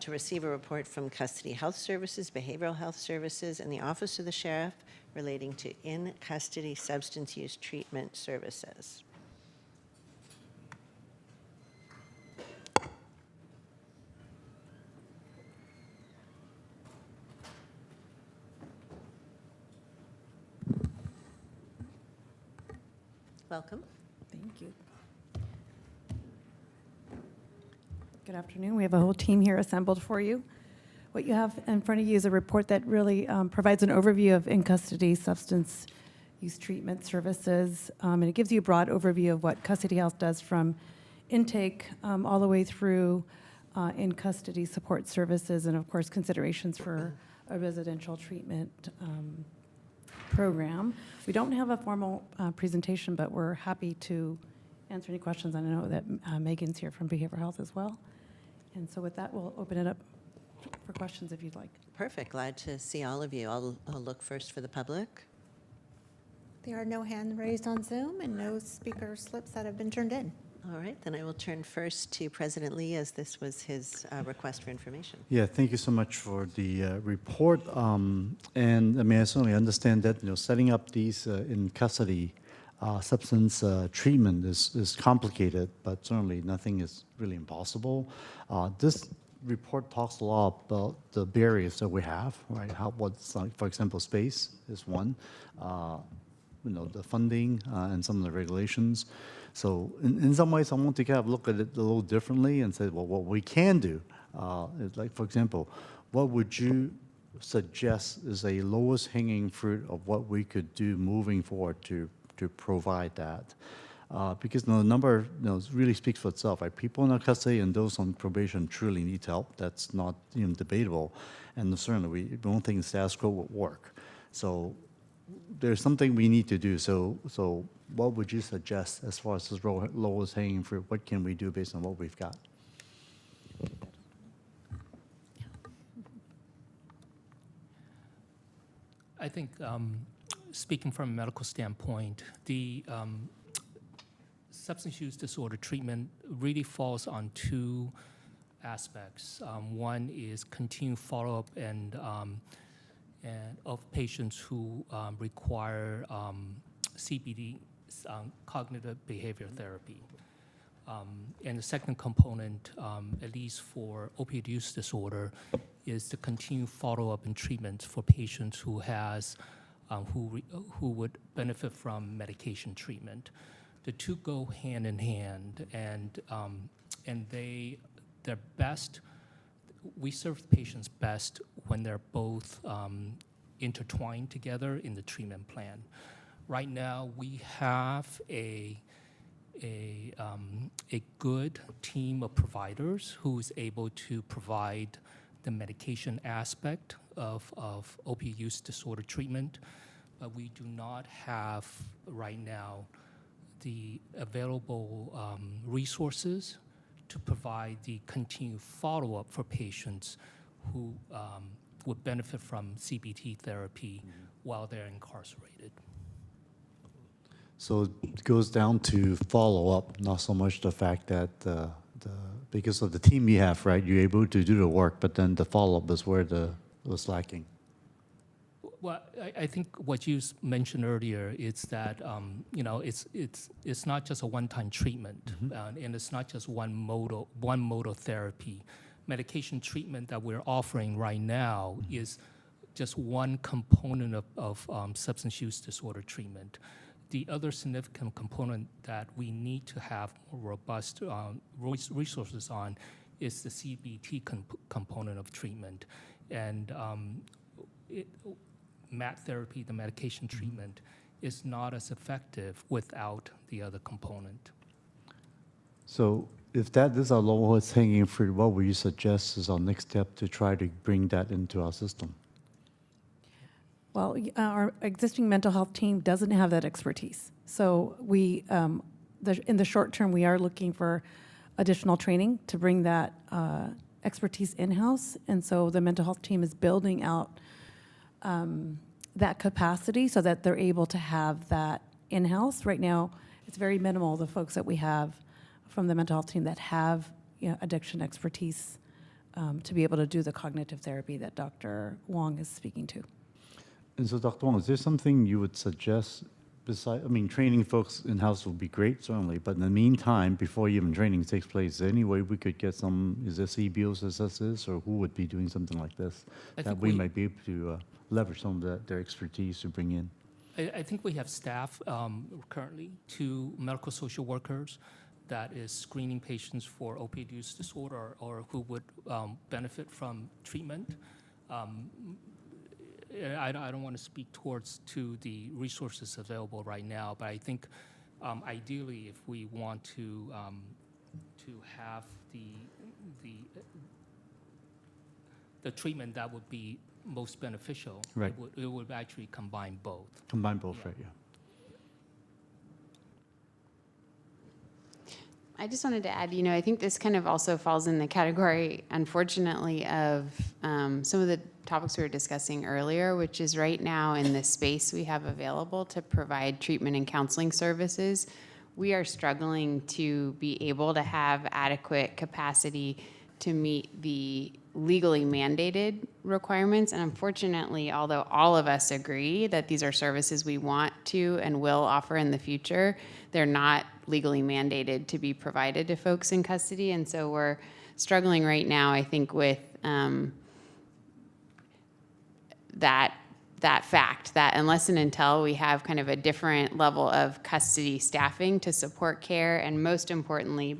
to receive a report from Custody Health Services, Behavioral Health Services, and the Office of the Sheriff relating to in-custody substance use treatment services. Welcome. Thank you. Good afternoon. We have a whole team here assembled for you. What you have in front of you is a report that really provides an overview of in-custody substance use treatment services, and it gives you a broad overview of what Custody Health does from intake all the way through in-custody support services, and of course considerations for a residential treatment program. We don't have a formal presentation, but we're happy to answer any questions. I know that Megan's here from Behavioral Health as well. And so with that, we'll open it up for questions if you'd like. Perfect. Glad to see all of you. I'll look first for the public. There are no hands raised on Zoom and no speaker slips that have been turned in. All right, then I will turn first to President Lee, as this was his request for information. Yeah, thank you so much for the report. And I mean, I certainly understand that, setting up these in custody substance treatment is complicated, but certainly nothing is really impossible. This report talks a lot about the barriers that we have, right? What's like, for example, space is one. The funding and some of the regulations. So in some ways, I want to kind of look at it a little differently and say, well, what we can do is, like, for example, what would you suggest is a lowest hanging fruit of what we could do moving forward to provide that? Because the number really speaks for itself. Right? People in our custody and those on probation truly need help. That's not even debatable. And certainly we don't think status quo would work. So there's something we need to do. So what would you suggest as far as this lowest hanging fruit? What can we do based on what we've got? I think, speaking from a medical standpoint, the substance use disorder treatment really falls on two aspects. One is continued follow-up and of patients who require CBD, cognitive behavior therapy. And the second component, at least for opioid use disorder, is the continued follow-up and treatment for patients who has who would benefit from medication treatment. The two go hand in hand, and they're best. We serve patients best when they're both intertwined together in the treatment plan. Right now, we have a good team of providers who is able to provide the medication aspect of opioid use disorder treatment, but we do not have right now the available resources to provide the continued follow-up for patients who would benefit from CBT therapy while they're incarcerated. So it goes down to follow-up, not so much the fact that because of the team you have, right, you're able to do the work, but then the follow-up is where it was lacking. Well, I think what you mentioned earlier is that it's not just a one-time treatment, and it's not just one modal therapy. Medication treatment that we're offering right now is just one component of substance use disorder treatment. The other significant component that we need to have more robust resources on is the CBT component of treatment, and MAT therapy, the medication treatment, is not as effective without the other component. So if that is our lowest hanging fruit, what would you suggest is our next step to try to bring that into our system? Well, our existing mental health team doesn't have that expertise. So we, in the short term, we are looking for additional training to bring that expertise in-house. And so the mental health team is building out that capacity so that they're able to have that in-house. Right now, it's very minimal, the folks that we have from the mental health team that have addiction expertise to be able to do the cognitive therapy that Dr. Wong is speaking to. And so, Dr. Wong, is there something you would suggest besides, training folks in-house would be great, certainly, but in the meantime, before even training takes place, is there any way we could get is there CBOs SSs, or who would be doing something like this that we might be able to leverage some of their expertise to bring in? I think we have staff currently, 2 medical social workers that is screening patients for opioid use disorder or who would benefit from treatment. I don't want to speak to the resources available right now, but I think ideally, if we want to have the treatment that would be most beneficial, right, it would actually combine both. Combine both, yeah. Right? Yeah. I just wanted to add, I think this kind of also falls in the category, unfortunately, of some of the topics we were discussing earlier, which is right now in the space we have available to provide treatment and counseling services, we are struggling to be able to have adequate capacity to meet the legally mandated requirements. And unfortunately, although all of us agree that these are services we want to and will offer in the future, they're not legally mandated to be provided to folks in custody. And so we're struggling right now, I think, with that fact that unless and until we have kind of a different level of custody staffing to support care, and most importantly,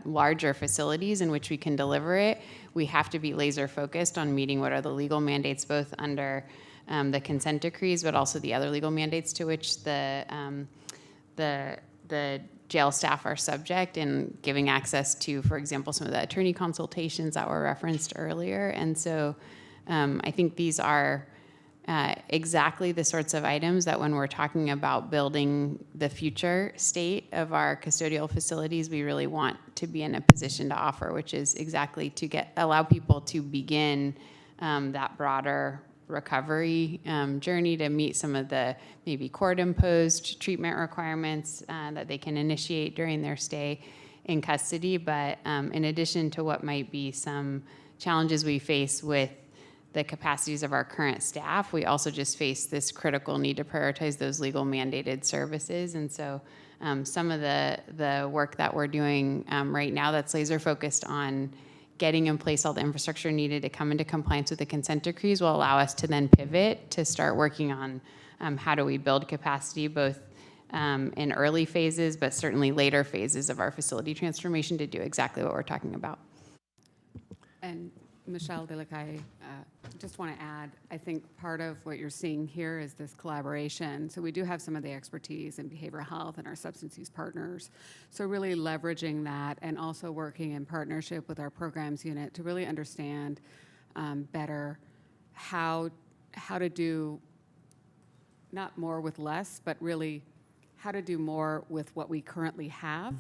larger facilities in which we can deliver it, we have to be laser focused on meeting what are the legal mandates, both under the consent decrees, but also the other legal mandates to which the jail staff are subject, and giving access to, for example, some of the attorney consultations that were referenced earlier. And so I think these are exactly the sorts of items that when we're talking about building the future state of our custodial facilities, we really want to be in a position to offer, which is exactly to allow people to begin that broader recovery journey to meet some of the maybe court-imposed treatment requirements that they can initiate during their stay in custody. But in addition to what might be some challenges we face with the capacities of our current staff, we also just face this critical need to prioritize those legal mandated services. And so some of the work that we're doing right now that's laser focused on getting in place all the infrastructure needed to come into compliance with the consent decrees will allow us to then pivot to start working on how do we build capacity both in early phases, but certainly later phases of our facility transformation to do exactly what we're talking about. And Michelle Delacaille, just want to add, I think part of what you're seeing here is this collaboration. So we do have some of the expertise in behavioral health and our substance use partners. So really leveraging that and also working in partnership with our programs unit to really understand better how to do not more with less, but really how to do more with what we currently have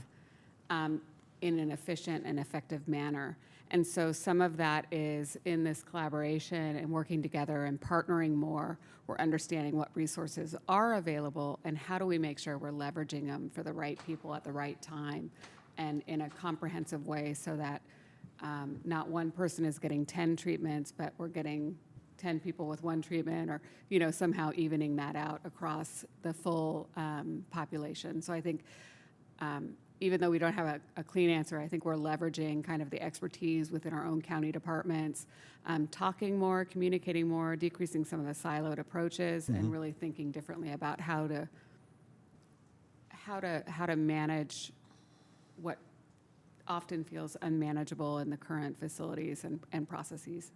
in an efficient and effective manner. And so some of that is in this collaboration and working together and partnering more. We're understanding what resources are available and how do we make sure we're leveraging them for the right people at the right time and in a comprehensive way so that not one person is getting 10 treatments, but we're getting 10 people with one treatment or, somehow evening that out across the full population. So I think even though we don't have a clean answer, I think we're leveraging kind of the expertise within our own county departments, talking more, communicating more, decreasing some of the siloed approaches, and really thinking differently about how to manage what often feels unmanageable in the current facilities and processes.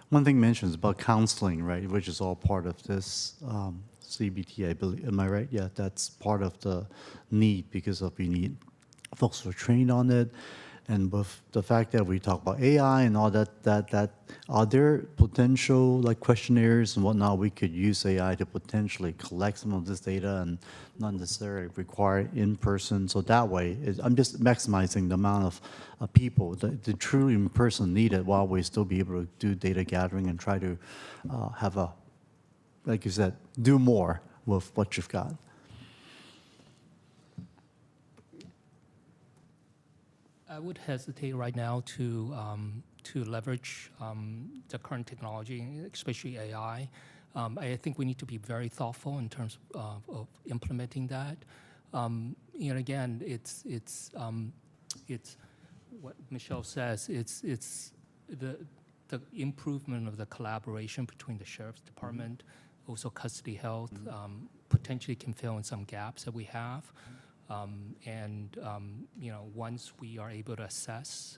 One thing mentions about counseling, right, which is all part of this CBT, I believe. Am I right? Yeah, that's part of the need because we need folks who are trained on it. And with the fact that we talk about AI and all that are there potential like questionnaires and whatnot we could use AI to potentially collect some of this data and not necessarily require in person? So that way, I'm just maximizing the amount of people that the truly in person needed while we still be able to do data gathering and try to have a, like you said, do more with what you've got. I would hesitate right now to leverage the current technology, especially AI. I think we need to be very thoughtful in terms of implementing that. Again, it's what Michelle says. It's the improvement of the collaboration between the sheriff's department, also custody health, potentially can fill in some gaps that we have. Once we are able to assess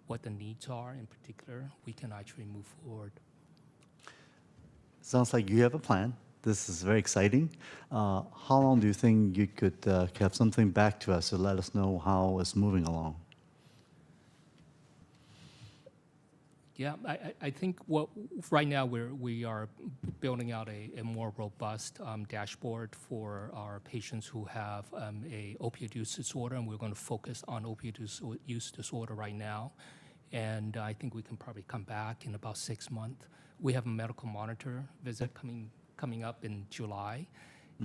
what the needs are in particular, we can actually move forward. Sounds like you have a plan. This is very exciting. How long do you think you could have something back to us to let us know how it's moving along? Yeah, I think right now we are building out a more robust dashboard for our patients who have a opioid use disorder, and we're going to focus on opioid use disorder right now. And I think we can probably come back in about 6 months. We have a medical monitor visit coming up in July,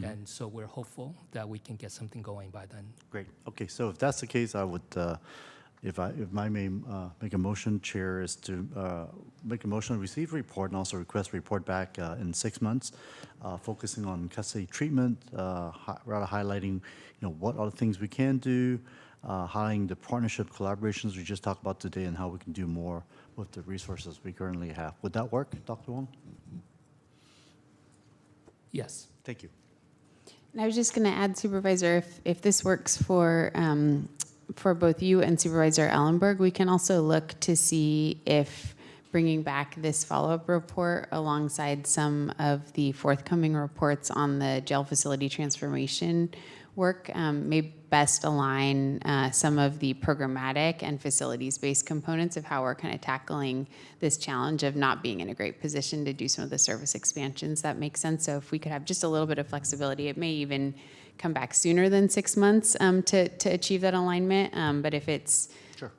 and so we're hopeful that we can get something going by then. Great. Okay, so if that's the case, I would. If I may make a motion, Chair, is to make a motion to receive a report and also request a report back in 6 months, focusing on custody treatment, rather highlighting, what are the things we can do, highlighting the partnership collaborations we just talked about today and how we can do more with the resources we currently have. Would that work, Dr. Wong? Yes. Thank you. And I was just going to add, Supervisor, if this works for both you and Supervisor Ellenberg, we can also look to see if bringing back this follow-up report alongside some of the forthcoming reports on the jail facility transformation work may best align some of the programmatic and facilities-based components of how we're kind of tackling this challenge of not being in a great position to do some of the service expansions that make sense. So if we could have just a little bit of flexibility, it may even come back sooner than 6 months to achieve that alignment. But if it's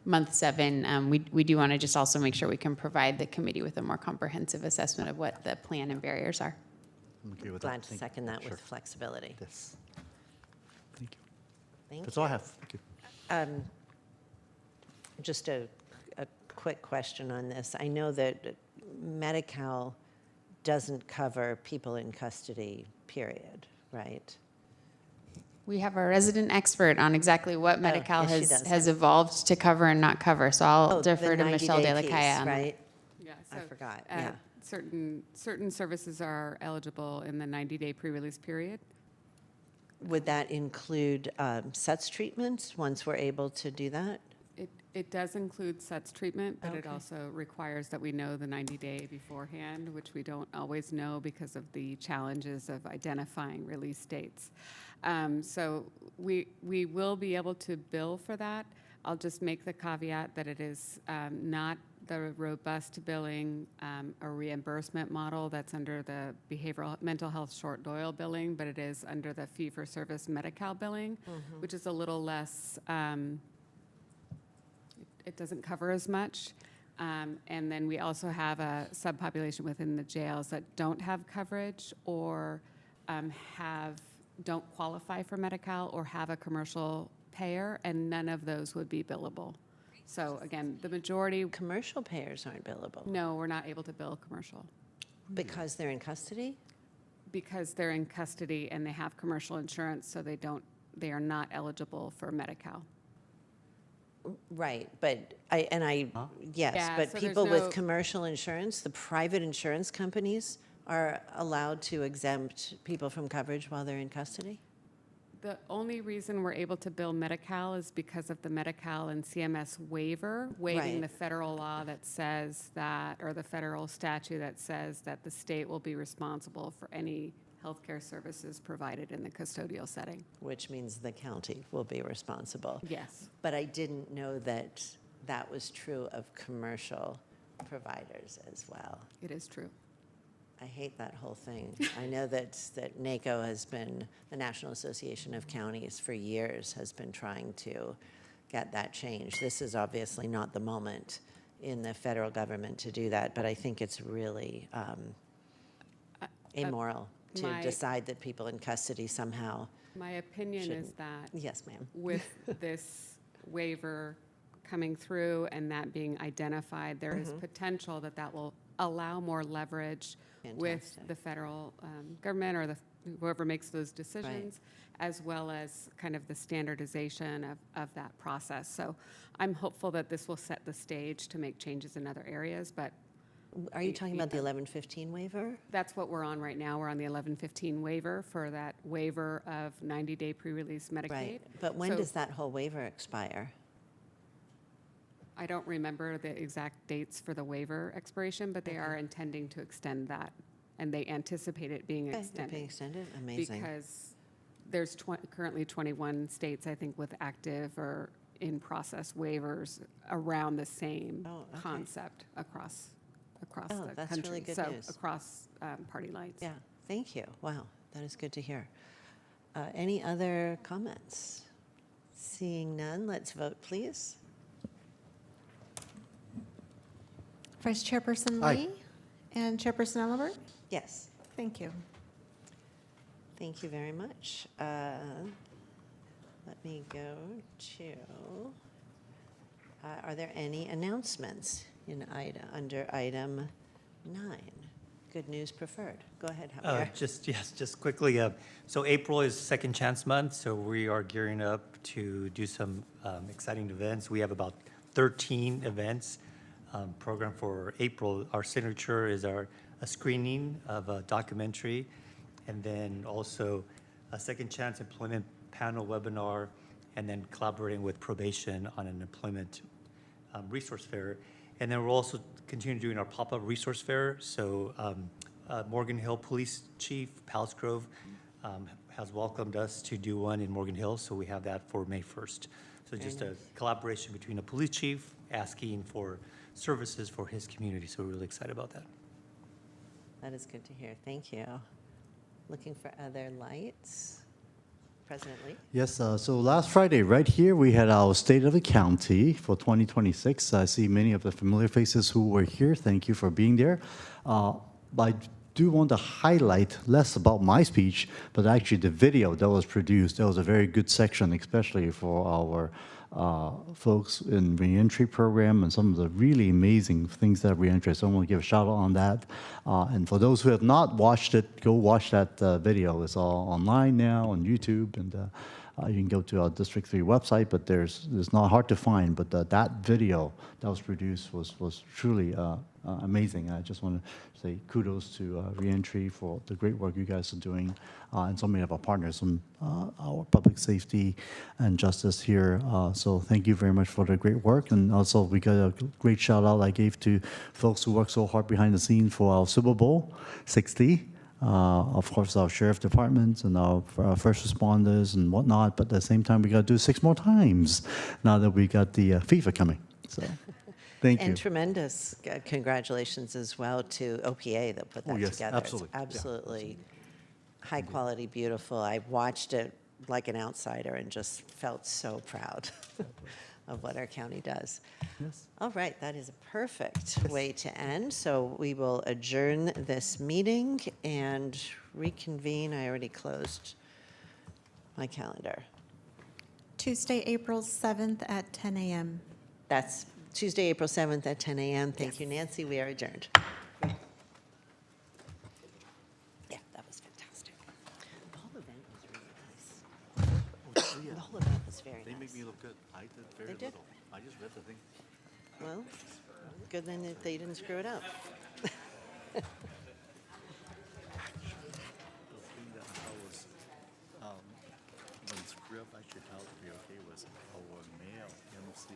month 7, we do want to just also make sure we can provide the committee with a more comprehensive assessment of what the plan and barriers are. Okay with Glad that. to second that with flexibility. Yes. Thank you. Thank That's you. all I have. Thank you. Just a quick question on this. I know that Medi-Cal doesn't cover people in custody, period, right? We have our resident expert on exactly what Medi-Cal yes, she does. has evolved to cover and not cover. So I'll defer the to Michelle 90-day Delacaille piece, on that. right? Yeah, I forgot, uh, yeah. certain services are eligible in the 90-day pre-release period. Would that include SETS treatments once we're able to do that? It does include SETS treatment, but it Okay. also requires that we know the 90-day beforehand, which we don't always know because of the challenges of identifying release dates. So we will be able to bill for that. I'll just make the caveat that it is not the robust billing, a reimbursement model that's under the behavioral mental health short Doyle billing, but it is under the fee-for-service Medi-Cal billing, which is a little less. It doesn't cover as much. And then we also have a subpopulation within the jails that don't have coverage or don't qualify for Medi-Cal or have a commercial payer, and none of those would be billable. So again, the majority. Commercial payers aren't billable. No, we're not able to bill commercial. Because they're in custody? Because they're in custody and they have commercial insurance, so they are not eligible for Medi-Cal. Right, but yes, Yeah, but so there's people no- with commercial insurance, the private insurance companies are allowed to exempt people from coverage while they're in custody? The only reason we're able to bill Medi-Cal is because of the Medi-Cal and CMS waiver, waiving Right. the federal law that says that, or the federal statute that says that the state will be responsible for any healthcare services provided in the custodial setting. Which means the county will be responsible. Yes. But I didn't know that that was true of commercial providers as well. It is true. I hate that whole thing. I know that NACO has been, the National Association of Counties, for years has been trying to get that changed. This is obviously not the moment in the federal government to do that, but I think it's really amoral to my- decide that people in custody somehow. My opinion is Shouldn't. that Yes, ma'am. with this waiver coming through and that being identified, there is potential that that will allow more leverage with Fantastic. the federal government or whoever makes those decisions, as well as kind of the standardization of that process. So I'm hopeful that this will set the stage to make changes in other areas, but Are you talking about the 1115 waiver? that's what we're on right now. We're on the 1115 waiver for that waiver of 90-day pre-release Medicaid. Right, but when So does that whole waiver expire? I don't remember the exact dates for the waiver expiration, but they are intending to extend that, and they anticipate it being Okay, they're extended. being extended? Amazing. Because there's currently 21 states, I think, with active or in-process waivers around the same Oh, okay. concept across Oh, the that's country. really good So news. across party lines. Yeah, thank you. Wow, that is good to hear. Any other comments? Seeing none, let's vote, please. Vice Chairperson Aye. Lee and Chairperson Ellenberg? Yes, Thank you. thank you very much. Let me go to, are there any announcements under item 9? Good news preferred. Go ahead, Javier. Just quickly, so April is Second Chance Month, so we are gearing up to do some exciting events. We have about 13 events programmed for April. Our signature is a screening of a documentary, and then also a Second Chance Employment Panel webinar, and then collaborating with probation on an employment resource fair. And then we're also continuing doing our pop-up resource fair. So Morgan Hill Police Chief Palace Grove has welcomed us to do one in Morgan Hill. So we have that for May 1st. So just a collaboration between a police chief asking for services for his community. So we're really excited about that. That is good to hear. Thank you. Looking for other lights. President Lee? Yes, so last Friday, right here, we had our State of the County for 2026. I see many of the familiar faces who were here. Thank you for being there. I do want to highlight less about my speech, but actually the video that was produced. That was a very good section, especially for our folks in reentry program and some of the really amazing things that reentry. So I want to give a shout out on that. And for those who have not watched it, go watch that video. It's all online now on YouTube, and You can go to our District 3 website, but it's not hard to find. But that video that was produced was truly amazing. I just want to say kudos to Reentry for the great work you guys are doing, and so many of our partners from our public safety and justice here. So thank you very much for the great work. And also we got a great shout out I gave to folks who worked so hard behind the scenes for our Super Bowl 60. Of course, our sheriff departments and our first responders and whatnot. But at the same time, we got to do 6 more times now that we got the FIFA coming. So thank you. And tremendous congratulations as well to OPA that put that yes, together. absolutely. It's absolutely high quality, beautiful. I watched it like an outsider and just felt so proud of what our county does. Yes. All right, that is a perfect way to end. So we will adjourn this meeting and reconvene. I already closed my calendar. Tuesday, April 7th at 10 a.m. That's Tuesday, April 7th at 10 a.m. Thank you, Nancy. We are adjourned. Yeah, that was fantastic. The whole event was really nice. The whole event was very They nice. make me look good. I did very They did. little. I just read the thing. Well, good then that they didn't screw it up. The thing that I was when screw up I should help be okay was our male MC